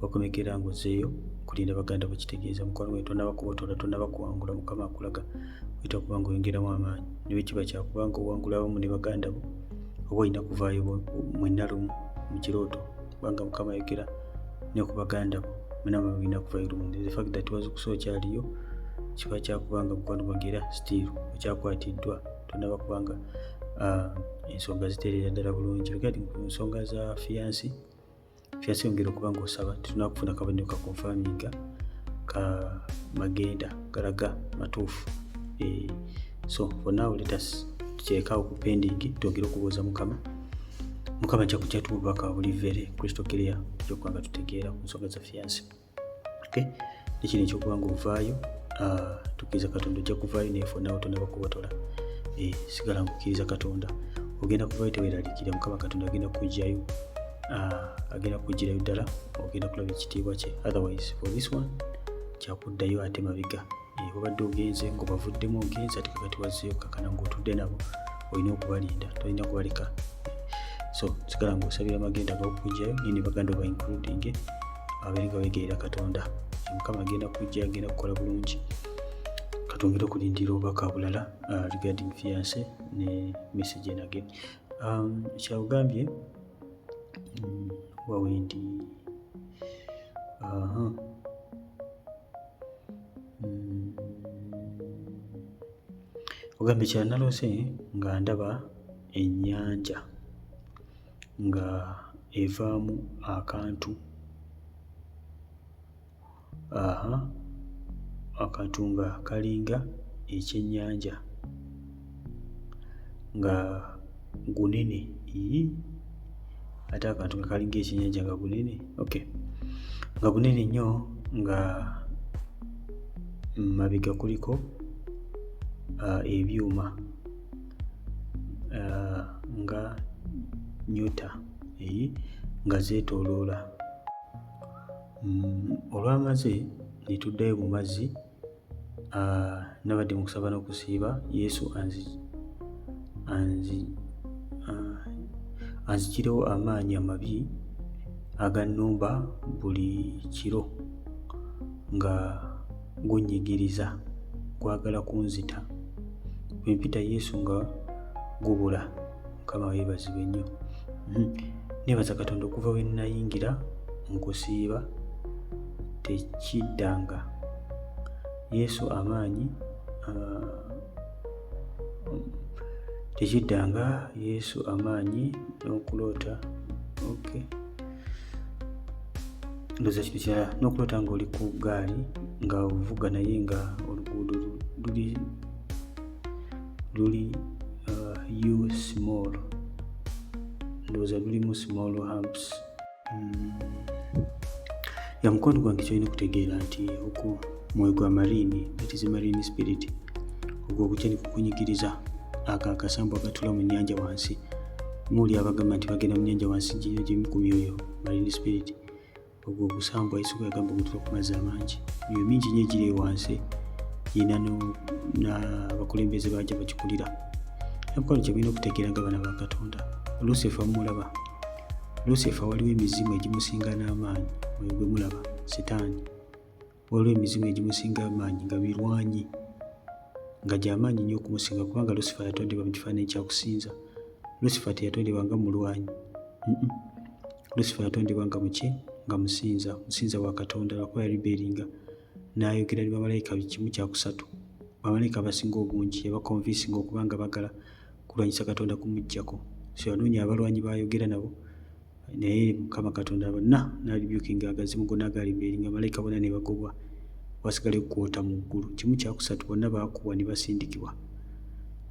wakomekera ng'ozzeeyo kulinda baganda bo. Kitegeeza mukwano gwe tonnaba kubotola, tonnaba kuwangula. Mukama akulaga wita kuba ng'oyongeramu amaanyi, ne bwe kiba kyakubanga owangula abamu ne baganda bo, oba olina kuvaayo mwenna lumu mu kirooto, kubanga Mukama ayogera ne ku baganda bo, mwenna mulina kuvaayo lumu. The fact that wazukusa okyaliyo kiba kyakubanga mukwano gwange era still okyakwatiddwa, tonnaba kubanga ensonga zitereera ddala bulungi. Regarding ku nsonga za fiance yongera okuba ng'osaba, tetunaba kufuna kabonero ka confirminga ka magenda galaga matuufu. So for now let us tukyekaawo ku pending, twongere okubuuza Mukama Mukama ajja kujja tububaka buli vere Crystal Clear ekyokuba tutegeera ku nsonga za fiance. Okay? Nekino ekyokuba nga ovaayo tukkiriza Katonda ojja kuvaayo naye ffe naawe tonaba kubotola. Sigala ngukkiriza Katonda ogenda kuvaayo teweeraliikirira Mukama Katonda agenda kujjayo agenda kujjirayo ddala ogenda kulaba ekitiibwa kye. Otherwise for this one kyakuddayo ate mabega. Obadde ogenze ng'obavuddemu ogenze ate kakati wazzeeyo kakana ng'otudde nabo olina okubalinda tolina kubaleka. So sigala ng'osabira amagenda ag'okujjayo nini baganda oba including abalinga beegerera Katonda. Mukama agenda kujja agenda kukola bulungi. Katongera okulindira obubaka bulala regarding fiance ne message again. Kyagambye wawendi ogambye kyanalose nga ndaba ennyanja nga evaamu akantu akantu nga kalinga ekyennyanja nga gunene ate akantu nga kalinga ekyennyanja nga gunene nga gunene nnyo nga mabega kuliko ebyuma nga nyota nga zeetooloola. Olwamaze ne tuddayo mu mazzi nabadde mu kusaba n'okusiiba Yesu anzikirewo amaanyi amabi agannumba buli kiro nga gunyigiriza kwagala kunzita bwe mpita Yesu nga gubula. Mukama weebazibwe nnyo. Neebaza Katonda okuva we nayingira mu kusiiba tekiddanga Yesu amaanyi tekiddanga Yesu amaanyi n'okuloota ndoza kintu kirala n'okuloota ng'oli ku gaali nga ovuga naye nga oluguudo luli small ndowooza lulimu small humps. Ya mukono gwange kyolina okutegeera nti oku mwoyo gwa marine, that is marine spirit, ogwo ogutya kukunyigiriza akasambu agatula mu nnyanja wansi. Muli abagamba nti bagenda mu nnyanja wansi gye ku myoyo marine spirit. Ogwo ogusambu Yesu gwe yagamba gutula ku mazzi amangi. Myoyo mingi nnyo egiri wansi yina n'abakulembeze bajja bagikulira. Namukono kye mulina okutegeera nga abaana ba Katonda. Lucifer mulaba. Lucifer waliwo emizimu egimusinga n'amaanyi oyo gwe mulaba Setaani. Waliwo emizimu egimusinga amaanyi nga birwanyi nga gy'amaanyi nnyo okumusinga kubanga Lucifer yatondebwa mu kifaananyi kya kusinza. Lucifer teyatondebwa nga mulwanyi. Lucifer yatondebwa nga muki nga musinza wa Katonda lwakuba yaliberinga n'ayogera ne bamalayika kimu kya kusatu. Bamalayika abasinga obungi yabakonvinsinga okubanga bagala kulwanyisa Katonda kumuggyako. So yanoonya abalwanyi bayogera nabo naye Mukama Katonda bonna n'alibyukinga agazimu gonna agalimberinga malayika bonna ne bagobwa wasigale kwota mu ggulu. Kimu kya kusatu bonna baakubwa ne basindikibwa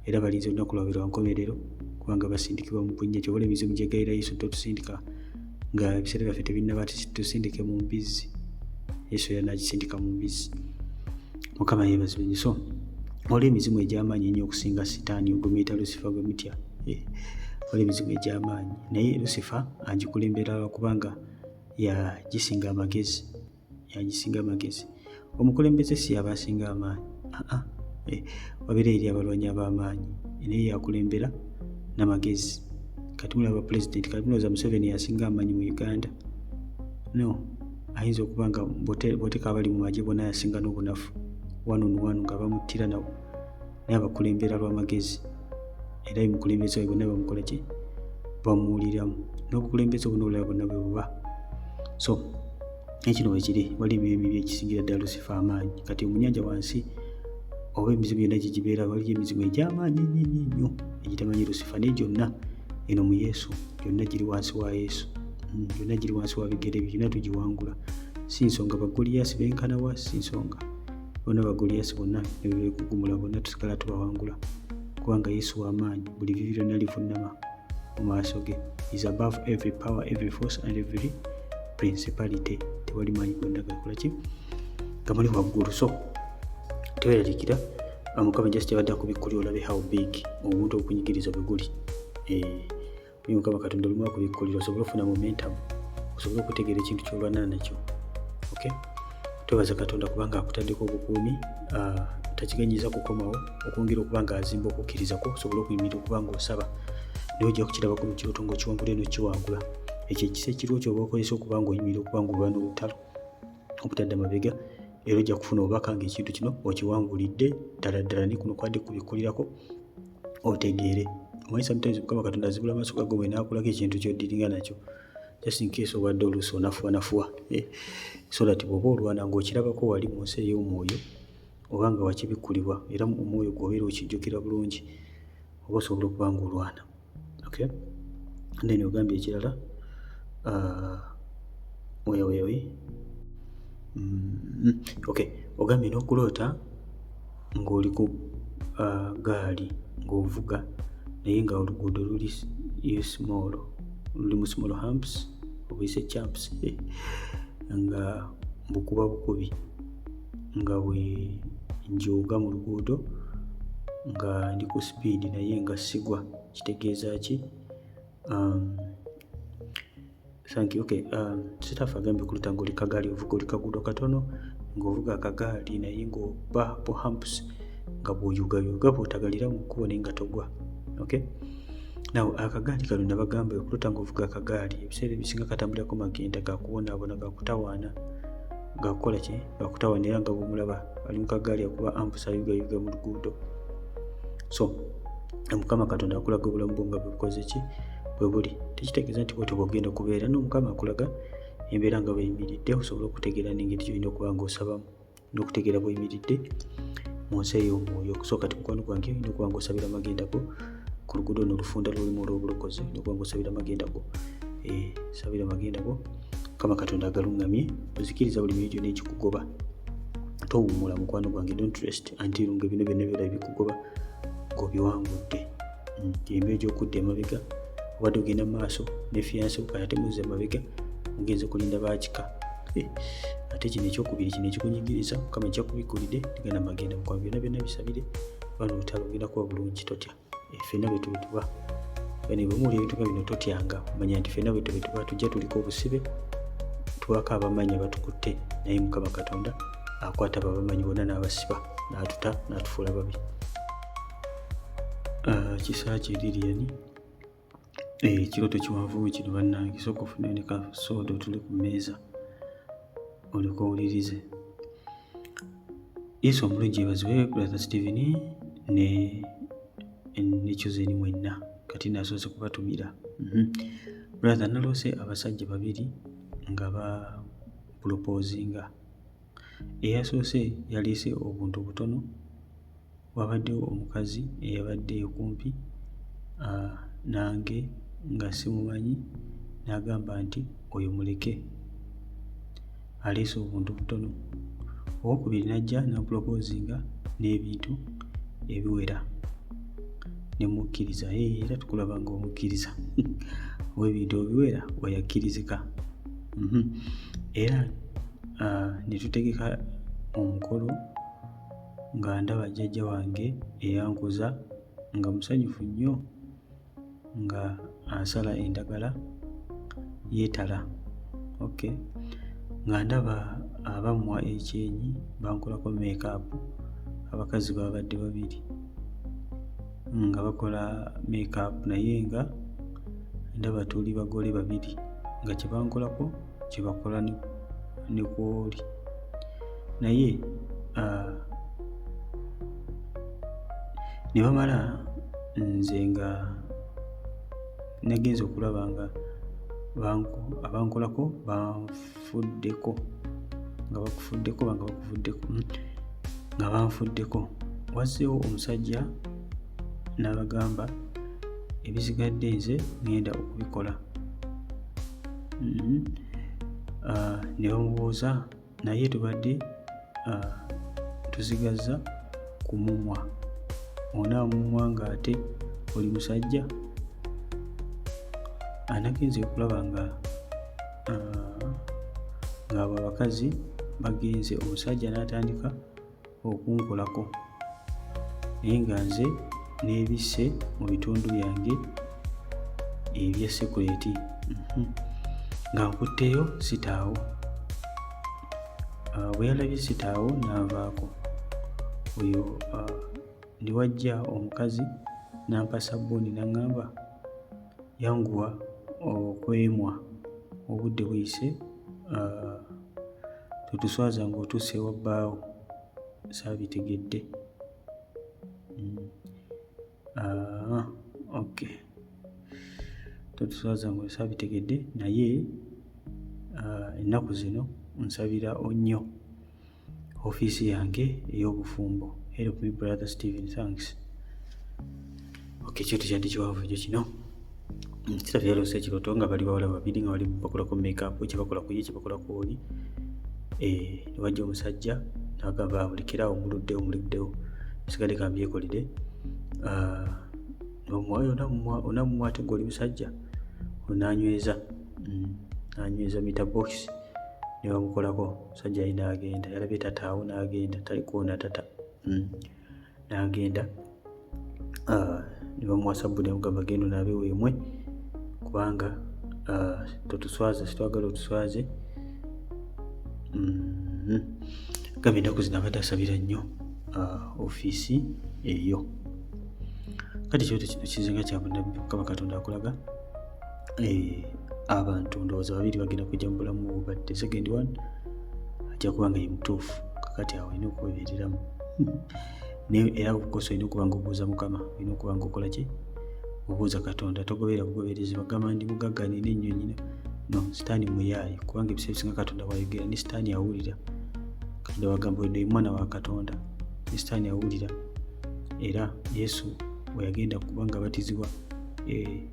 era balinze olunaku lwabwe lwa nkomerero kubanga basindikibwa mu bunnya. Kyobola emizimu gyegayira Yesu totusindika nga ebiseera byaffe tebinnaba tusindike mu mbizzi. Yesu era n'agisindika mu mbizzi. Mukama yeebazibwe nnyo. So waliwo emizimu egy'amaanyi ennyo okusinga Setaani ogumuyita Lucifer gwe mutya. Waliwo emizimu egy'amaanyi naye Lucifer agikulembera lwakubanga yagisinga amagezi. Omukulembeze si yaba asinga amaanyi. Wabeera eri abalwanyi ab'amaanyi naye yakulembera n'amagezi. Kati mulaba President, kati mulowooza Museveni yasinga amaanyi mu Uganda? No, ayinza okuba nga bw'oteeka abali mu magye bonna yasinga n'obunafu one on one nga bamuttira nawo naye abakulembera lw'amagezi era omukulembeze we bonna bamukola ki bamuwuliramu n'obukulembeze buno obulala bonna bwe buba. So ekino bwe kiri waliwo emyoyo emibi egisingira ddala Lucifer amaanyi. Kati mu nnyanja wansi oba emizimu yonna gye gibeera waliyo emizimu egy'amaanyi ennyo egitamanyi Lucifer naye gyonna eno mu Yesu gyonna giri wansi wa Yesu. Gyonna giri wansi wa bigere bye, gyonna tugiwangula. Si nsonga bagoliyasi benkanawa, si nsonga bonna bagoliyasi bonna ne bwe kugumula bonna tusigala tubawangula kubanga Yesu w'amaanyi buli vivi lyonna livunnama mu maaso ge. Is above every power, every force and every principality. Tewali manyi gonna gakola ki gamuli waggulu. So teweraliikira Mukama just yabadde akubikkuli olabe how big obuntu okunyigiriza bwe guli. Mukama Katonda olumu akubikkulira osobole okufuna momentum, osobole okutegeera ekintu ky'olwana nakyo. Okay? Twebaza Katonda kubanga akutaddeko obukuumi, takiganyiza kukomawo, okwongera okuba nga azimba okukkiriza kwo, osobole okuyimirira okuba nga osaba. Naye ojja kukirabako mu kirooto ng'okiwangula n'okiwangula. Ekyo ekisa ekiriwo ky'oba okozesa okuba nga oyimirira okuba nga olwana olutalo obutadde mabega, era ojja kufuna obubaka ng'ekintu kino okiwangulidde ddala ne kuno kwadde kubikkulirako otegeere. Omanyi sometimes Mukama Katonda azibula amaaso gago bwe n'akulako ekintu ky'oddiringa nakyo, just in case obadde oluusi onafuwanafuwa, so that bw'oba olwana ng'okirabako wali mu nsi ey'omwoyo oba nga wakibikkulibwa era omwoyo gw'obeera okijjukira bulungi, oba osobola okuba nga olwana. Okay? And then ogambye ekirala, okay, ogambye n'okuloota ng'oli ku gaali ng'ovuga naye nga oluguudo luli mu small humps obuyise champs, nga bukuba bukubi, nga bwe njoga mu luguudo nga ndi ku speed naye nga sigwa. Kitegeeza ki? Thank you. Okay, sitafu agambye kuluta ng'oli kagaali ovuga oli kaguudo katono ng'ovuga akagaali naye ng'oba po humps nga bw'oyugayuga bw'otagalira mu kkubo naye nga togwa. Okay? Now akagaali kano nabagamba okuluta ng'ovuga akagaali ebiseera ebisinga katambulirako magenda gakubonaabona, gakutawaana, gakukola ki? Gakutawaana era nga bw'omulaba ali mu kagaali akuba ampusi ayugayuga mu luguudo. So Mukama Katonda akulaga obulamu bwo nga bukoze ki? Bwe buli. Tekitegeeza nti bw'otyo bw'ogenda okubeera, n'Omukama akulaga embeera nga bweyimiridde osobole okutegeera n'engeri gy'olina okuba ng'osabamu n'okutegeera bw'oyimiridde mu nsi ey'omwoyo. Okusooka kati mukwano gwange olina okuba ng'osabira magenda go ku luguudo n'olufunda lw'olimu olw'obulokozi, olina okuba ng'osabira magenda go. Sabira magenda go Mukama Katonda agaluŋŋamye, ozikiriza buli miyo gyonna egikugoba. Towummula mukwano gwange, don't rest until nga bino byonna by'olaba bikugoba ng'obiwangudde. Embeera gy'okudda emabega obadde ogenda mu maaso ne fiyanse ate muzze emabega mugenze kulinda baakika. Ate kino ekyokubiri, kino ekikunyigiriza Mukama kyakubikkulidde tigana magenda mukwano, byonna bisabire bano olutalo ogenda kuba bulungi, totya. Ffenna bwe tuba bwe muwulira ebintu nga bino totyanga, manya nti ffenna bwe tuba tujja tuliko obusibe, tubako abamanyi abatukutte, naye Mukama Katonda akwata abamanyi bonna n'abasiba n'atuta n'atufuula babi. Kisaaki Lilian, ekirooto kiwanvu kino bannange, sooka ofune ne ka sooda otule ku mmeeza olyoke owulirize. Yesu omulungi yeebazibwe, Brother Stephen ne Chosen mwenna, kati nasoose kubatumira. Brother, naloose abasajja babiri nga ba proposinga. Eyasoose yaliise obuntu butono, wabaddewo omukazi eyabadde okumpi nange nga simumanyi, n'agamba nti oyo muleke, aliise obuntu butono. Owokubiri najja nampropoosinga n'ebintu ebiwera, ne mukkiriza. Era tukulaba nga omukkiriza ow'ebintu ebiwera wayakkirizika. Era ne tutegeka omukolo nga ndaba jjajja wange eyankuza nga musanyufu nnyo, nga asala endagala yeetala. Okay, nga ndaba abammwa ekyenyi bankolako make-up, abakazi babadde babiri nga bakola make-up, naye nga ndaba tuli bagole babiri nga kye bankolako kye bakola ne kwoli. Naye ne bamala nze nga nagenze okulaba nga abankolako banfuddeko nga banfuddeko. Wazzeewo omusajja n'abagamba ebisigadde nze ngenda okubikola. Ne bamubuuza, naye tubadde tusigazza kumumwa, onaamumwa ng'ate oli musajja? anagenze okulaba ng'abo abakazi bagenze, omusajja n'atandika okunkolako naye nga nze neebisse mu bitundu byange ebya sekureti nga nkutteyo sitaawo. Bwe yalabye sitaawo n'avaako. Oyo ne wajja omukazi n'ampa sabbuuni n'aŋŋamba yanguwa okwemwa, obudde buyise, totuswaza ng'otuuse ewa bbaawo. Saabitegedde. Okay. Totuswaza ngo saabitegedde naye ennaku zino nsabira onnyo ofiisi yange ey'obufumbo. Help me brother Stephen, thanks. Okay, ekyo tekyandi kiwanvu ekyo kino. Kirabye yalose ekiroto nga bali bawala babiri nga bali bakolako makeup, kyebakola ku ye kyebakola ku oli. Ne wajja omusajja n'agamba mulekerawo muluddewo sigadde kambyekolere. Nomwayo onamumwa ate ng'oli musajja onanyweza meter box ne bamukolako. Musajja ali n'agenda, yalabye tataawo n'agenda, talikuona tata n'agenda. Ne bamuwa sabbuuni ne bamugamba genda onaabe weemwe kubanga totuswaza, sitwagala otuswaze. Gamba ennaku zino abadde asabira nnyo ofiisi eyo. Kati ekyoto kino kizinga kya bunnabbi. Mukama Katonda akulaga abantu ndowooza babiri bagenda kujja mu bulamu obubadde. Second one ajja kuba nga ye mutuufu. Kakati awo olina okubeereramu era okukosa olina okuba nga obuuza Mukama, olina okuba nga okola ki? Obuuza Katonda. Togoberera bugoberezebwa. Gamba ndi mugagga nina ennyo nyina. No, sitaani muyaaye kubanga ebiseera ebisinga Katonda bw'ayogera ne sitaani awulira. Katonda bagamba oyo mwana wa Katonda, ne sitaani awulira. Era Yesu bwe yagenda kubanga abatizibwa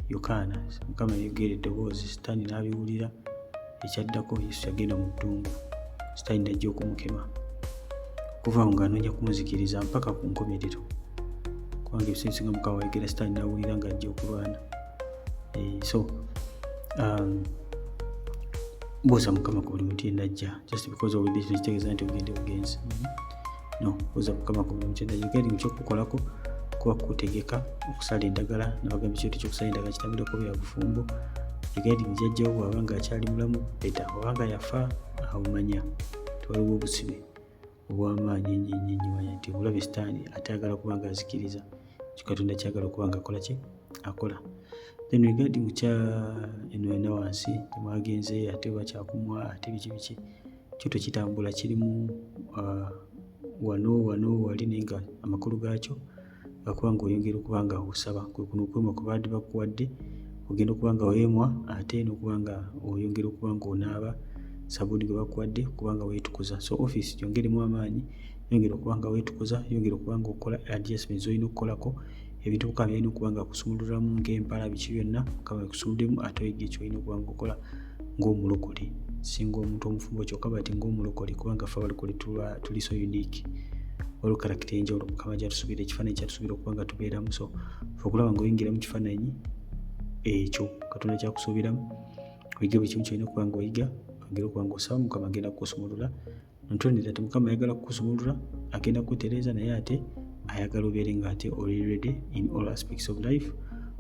Yokaana, Mukama yayogera eddoboozi, sitaani n'abiwulira. Ekyaddako Yesu yagenda mu ddungu, sitaani n'ajja okumukema. Okuva awo ng'anoonya kumuzikiriza mpaka ku nkomerero kubanga ebiseera ebisinga Mukama yayogera sitaani n'awulira ng'ajja okulwana. So buuza Mukama ku buli muti endajja. Just because owulidde kino kitegeeza nti ogende bugenzi. No, buuza Mukama ku buli muti endajja. Gadi mu kyokukolako kuba kutegeka okusala endagala. Nabagamba ekyoto ky'okusala endagala kitambulako bya bufumbo. Gadi mujjajjawo bw'aba ng'akyali mulamu beta, bw'aba nga yafa awumanya tewaliwo obusibe obw'amaanyi ennyo manya nti obulabe sitaani ate ayagala kuba nga azikiriza Katonda kyagala okuba nga akola ki? Akola. Then regarding eno ena wansi temwagenze ate bakyakumwa ate biki kyoto kitambula kirimu wano wali naye nga amakulu gaakyo gakuba nga oyongera okuba nga osaba kwe kuno okwemwa kwe baadde bakuwadde ogenda okuba nga weemwa ate n'okuba nga oyongera okuba nga onaaba sabbuuni gwe bakuwadde okuba nga weetukuza. So office yongeremu amaanyi, yongera okuba nga weetukuza, yongera okuba nga okola adjustments z'olina okukolako. Ebintu Mukama byalina okuba nga akusumululamu ng'empala biki byonna Mukama bikusumuddemu ate oyiga ekyo olina okuba nga okola ng'omulokole. Singa omuntu omufumbo kyokka bati ng'omulokole kubanga ffe abalokole tuli so unique. Waliwo karakita enjawulo Mukama gy'atusuubira, ekifaananyi ky'atusuubira okuba nga tubeeramu. So ffe okulaba ng'oyingira mu kifaananyi ekyo Katonda kyakusuubiramu, oyige buli kimu kyolina okuba nga oyiga, oyongera okuba nga osaba Mukama agenda kukusumulula. Ntonera ate Mukama ayagala kukusumulula, agenda kukutereeza naye ate ayagala obeere ng'ate oli ready in all aspects of life.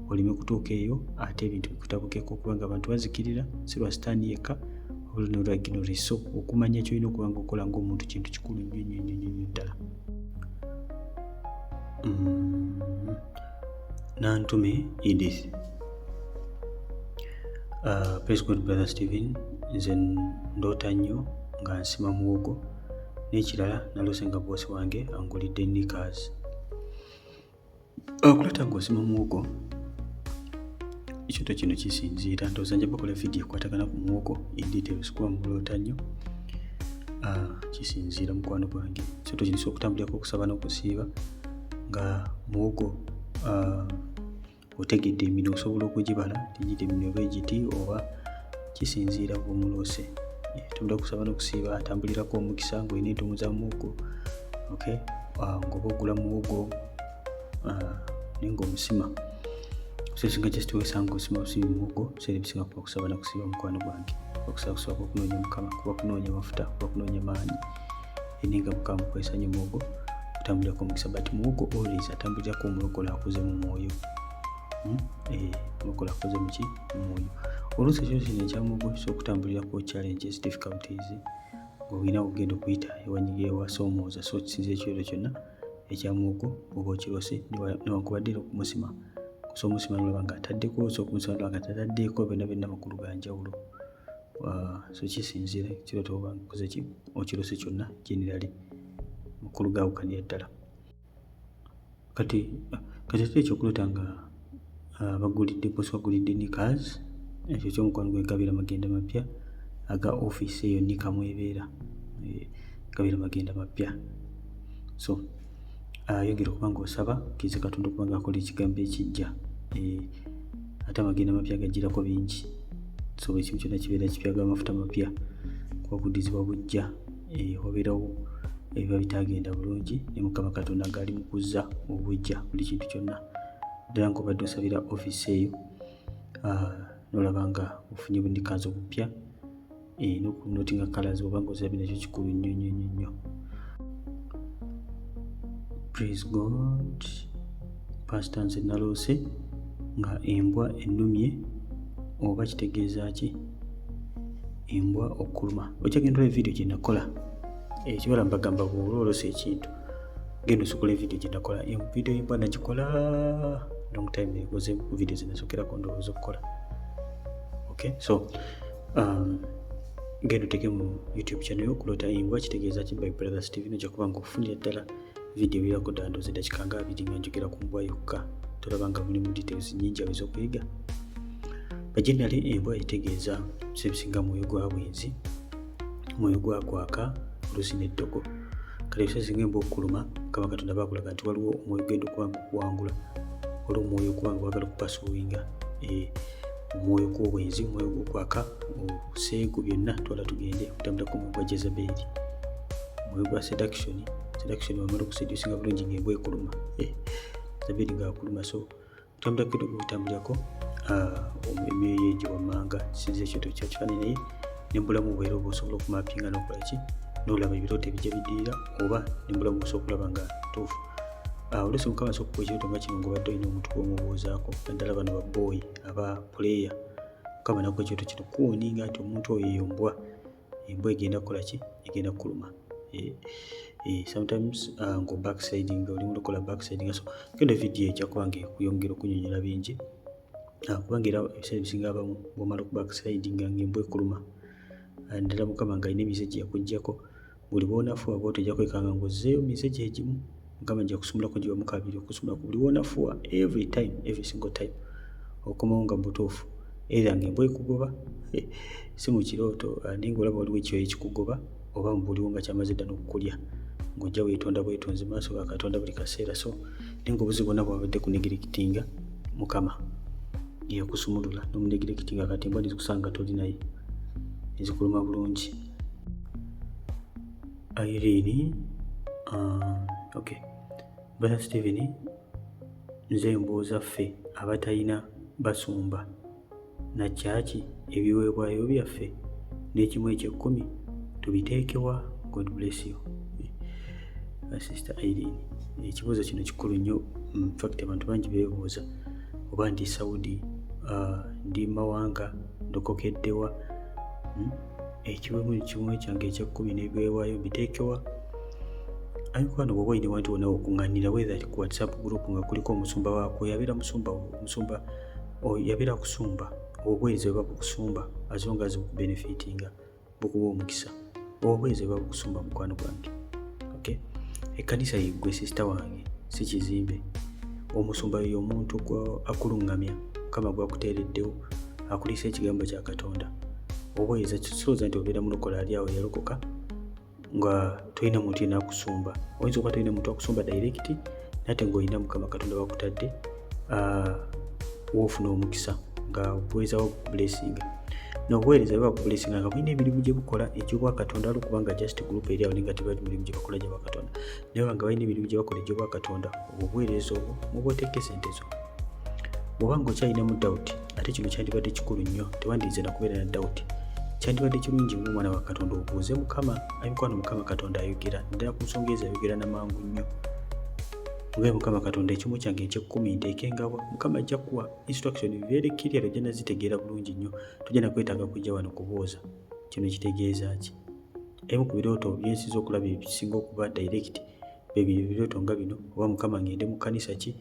Olime kutuuka eyo ate ebintu bikutabukeko kubanga abantu bazikirira si lwa sitaani yekka wabula n'olwa ignorance. So okumanya kyolina okuba nga okola ng'omuntu kintu kikulu nnyo ddala. Nantume Edith. Praise God brother Stephen. Nze ndoota nnyo nga nsima muwogo n'ekirala naloose nga boosi wange angulidde knickers. Okulata ng'osima muwogo ekyoto kino kisinziira, ndowooza nja bakola vidiyo ekwatagana ku muwogo in details kuba muloota nnyo. Kisinziira mukwano gwange. Ekyoto kino kisobola okutambulirako okusaba n'okusiiba nga muwogo otegedde eminwe osobola okugibala tigidde eminwe oba egiti oba kisinziira bw'omuloose. Tambulira kusaba n'okusiiba, atambulirako omukisa ng'olina entomo za muwogo. Ng'oba ogula muwogo naye ng'omusima singa just wesanga osima busibi muwogo seera ebisinga kuba kusaba nakusiba mukwano gwange okusaba okunoonya mukama kuba kunoonya mafuta kuba kunoonya maanyi eninga mukama mukwesanya muwogo kutambulirako omukisa but muwogo always atambulirako omulokole akuze mu mwoyo omulokole akuze muki mu mwoyo oluusi ekyo kino ekyamuwogo kisobola okutambulirako challenges difficulties ng'olina okugenda okuyita ewanyiga ewasoomooza so kisinza ekirero kyonna ekyamuwogo oba okirose newankubadde era okumusima so omusima nolaba nga ataddeko so okumusima nolaba nga tataddeeko byonna makulu ga njawulo so kisinzira kiro toba nkoze ki okirose kyonna generally makulu gaawukanira ddala kati ate ekyokulota nga bagulidde bosi bagulidde nickers ekyo kyomukwano gwegabira magenda mapya aga office eyo nikamu ebeera gabira magenda mapya so yongera okuba nga osaba kize Katonda okuba nga akola ekigambo ekijja ate amagenda mapya gagirako bingi so buli kimu kyonna kibeera kipyaga amafuta mapya kubagudizibwa bujja wabeerawo ebiba bitagenda bulungi ne Mukama Katonda ngaali mu kuzza obujja buli kintu kyonna ddala ng'obadde osabira office eyo nolaba nga ofunye bundikanzo bupya n'okunotinga colours oba ng'osabye nakyo kikulu nnyo. Praise God. Pastor nze naloose nga embwa ennumye oba kitegeeza ki embwa okuluma okyagenda olaba video gye nakola ekibala mbagamba bw'oba olose ekintu genda osukula video gye nakola video y'embwa nagikola long time egoze ku video zinasookerako ndowooza okukola okay so genda oteke mu YouTube channel okulota embwa kitegeeza ki by Brother Steve nojja kuba nga ofunira ddala video birako dando zidakika nga 2 nga njogera ku mbwa yokka tolaba nga mulimu details nyingi aweza okuyiga bajenerally embwa itegeeza sebisinga mwoyo gwa bwenzi mwoyo gwa kwaka oluusi n'eddogo kale ebisesinga embwa okuluma Mukama Katonda bakulaga nti waliwo omwoyo genda okuba nga okuwangula waliwo omwoyo okuba nga wagala okupasuwinga omwoyo gw'obwenzi omwoyo gw'okwaka obuseegu byonna twala tugende kutambula ku mwoyo gwa Jezebeli omwoyo gwa seduction wamala okuseducinga bulungi ng'embwa ekuluma Jezebeli ng'akuluma so kutambulako emyoyo egyo wammanga kisinza ekyoto kya kifaananyi naye nembulamu bwera oba osobola okumapinga n'okola ki n'olaba ebirooto ebijja biddirira oba nembulamu osobola okulaba nga ntuufu oluusi Mukama asobola okukuwa ekirooto nga kino ng'obadde olina omuntu gw'omubuuzaako naddala bano baboyi aba puleya Mukama nakuwa ekirooto kino kuwoninga nti omuntu oyo eyo embwa egenda kukola ki egenda kuluma sometimes ngo backsliding oli mulokola backsliding so genda video ejja kuba nga ekuyongera okunyonyola bingi kubanga era ebiseera bisinga abamu bw'omala ku backsliding ng'embwa ekuluma ddala Mukama nga alina emize gye yakuggyako buli bw'onafuwa bw'otyo ojja kwekanga ng'ozzeeyo mize gye egimu Mukama ajja kusumulako gye bamukabiri okusumulako buli bw'onafuwa every single time okomawo nga butuufu era ng'embwa ekugoba si mu kirooto naye ng'olaba waliwo ekyoyo ekikugoba oba mu buliwo nga kyamaze dda n'okukulya ng'ojja weetonda bwetonzi maaso ga Katonda buli kaseera so naye ng'obuzibu bwonna bwabadde kunegerekitinga Mukama yakusumulula n'omunegerekitinga kati embwa nezikusanga toli naye ezikuluma bulungi Irene okay Brother Steven nze mbuuza ffe abatalina basumba na kyaki ebiweebwayo byaffe n'ekimu eky'ekkumi tubiteekewa. God bless you Sister Irene ekibuuzo kino kikulu nnyo fact abantu bangi beebuuza oba ndi Saudi ndi mawanga ndokokeddewa ekimu kyange eky'ekkumi n'ebiweebwayo biteekewa ayinkwano bw'oba oyina wantu wonna okuŋŋaanira whether ku WhatsApp group nga kuliko omusumba waako yabeera musumba yabeera akusumba obwezo bwa bukusumba as long as benefitinga bukuba omukisa obwezo bwa bukusumba mukwano gwange okay ekkanisa yeggwe sister wange si kizimbe omusumba ye omuntu akuluŋŋamya Mukama gwakuteereddewo akulisa ekigambo kya Katonda obwezo kisolooza nti obeera mulokola ali awo yalokoka nga tolina muntu yenna akusumba oyinza okuba tolina muntu akusumba direct nate ng'olina Mukama Katonda wakutadde woofuna omukisa nga buweezawo blessing n'obuweereza bwa blessing nga bulina emirimu gye bukola egy'obwa Katonda ali okubanga just group eri awo nga tebali mirimu gye bakola gy'obwa Katonda naye nga balina emirimu gye bakola egy'obwa Katonda obuweereza obwo mubwoteeke sente zo bw'oba ng'okyalinamu doubt ate kino kyandibadde kikulu nnyo tewandiize na kubeera na doubt kyandibadde kirungi ng'omwana wa Katonda obuuze Mukama mikwano Mukama Katonda ayogera ddala ku nsonga ezo ayogera n'amangu nnyo Obe Mukama Katonda ekimu kyange eky'ekkumi nteekengawa Mukama ajja kuwa instruction very clear ojja nazitegeera bulungi nnyo tojja na kwetaaga kujja wano kubuuza kino kitegeeza ki emu ku birooto byensiza okulaba ebisinga okuba direct birooto nga bino oba Mukama ngende mu kkanisa ki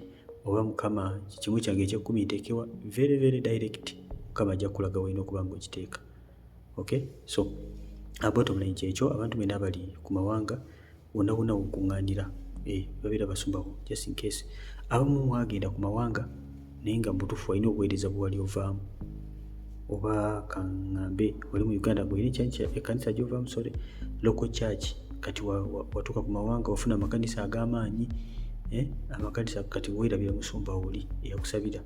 oba Mukama kimu kyange eky'ekkumi nteekewa very direct Mukama ajja kulaga walina okuba ng'okiteeka okay so bottom line kyekyo abantu mwena abali ku mawanga wonna okuŋŋaanira babeera basumbawo just in case abamu mwagenda ku mawanga naye nga mutuufu walina obuweereza bwe wali ovaamu oba kaŋŋambe wali mu Uganda bw'olina ekkanisa gy'ovaamu local church kati watuuka ku mawanga wafuna amakanisa ag'amaanyi amakanisa kati weerabira musumba oli eyakusabira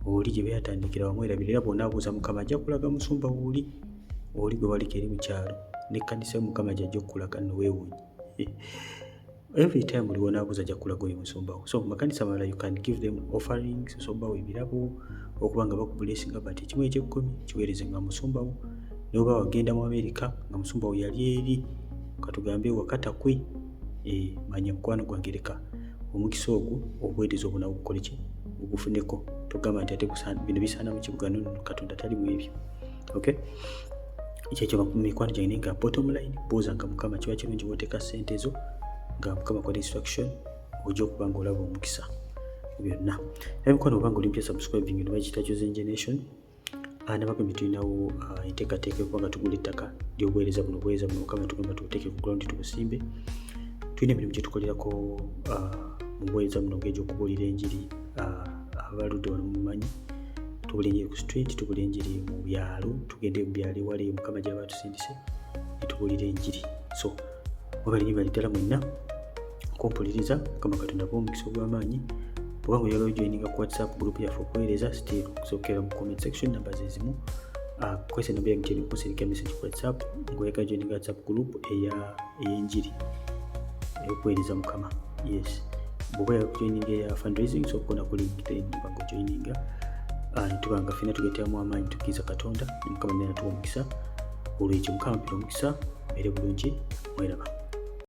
oli gye beeyatandikira wamwerabira era bw'onna abuuza Mukama ajja kulaga musumba oli gwe waliko eri mu kyalo n'ekkanisa Mukama gy'ajja okukulaga nno weewuunye every time oli wonaabuuza ajja kulaga oyo musumba wo so mu makanisa amalala you can give them offerings musumba wo ebirabo okuba nga bakubulesinga but ekimu eky'ekkumi kiweereze nga musumba wo ne oba wagenda mu America nga musumba wo yali eri katugambe wakata kwe manya mukwano gwange leka omukisa ogwo obuweereza obwo nawo bukole ki bugufuneko togamba nti ate bino bisaana mu kibuga nono Katonda tali mu ebyo okay kyekyo mikwano gyange nga bottom line buuza nga Mukama kiba kirungi bw'oteeka ssente zo nga Mukama kwa instruction ojja okuba ng'olaba omukisa byonna emikono oba ng'olimpya subscribing ino bakiyita Chosen Generation nabagambye tulinawo enteekateeka okuba nga tugula ettaka ly'obuweereza buno Mukama tugamba tubuteeke ku ground tubusimbe tulina emirimu gye tukolerako mu buweereza buno ng'egy'okubuulira enjiri abaludde wano mumanyi tubula enjiri ku street tubula enjiri mu byalo tugende mu byalo ewali Mukama gy'aba tusindise ne tubuulira enjiri so wabalinyi bali ddala mwenna kumpuliriza Mukama Katonda bw'omukisa ogw'amaanyi oba ng'oyagala ojoininga ku WhatsApp group yaffe okuweereza still okusookera mu comment section namba ze zimu kwesa namba ya muteri okusirika message ku WhatsApp ng'oyagala joininga WhatsApp group ey'enjiri ey'okuweereza Mukama yes bw'oba yakujoininga eya fundraising so okona ku link then banga ojoininga tuba nga ffenna tugeeteramu amaanyi tukkiriza Katonda ne Mukama naye atuwa omukisa olw'ekyo Mukama mpita omukisa mere bulungi mweraba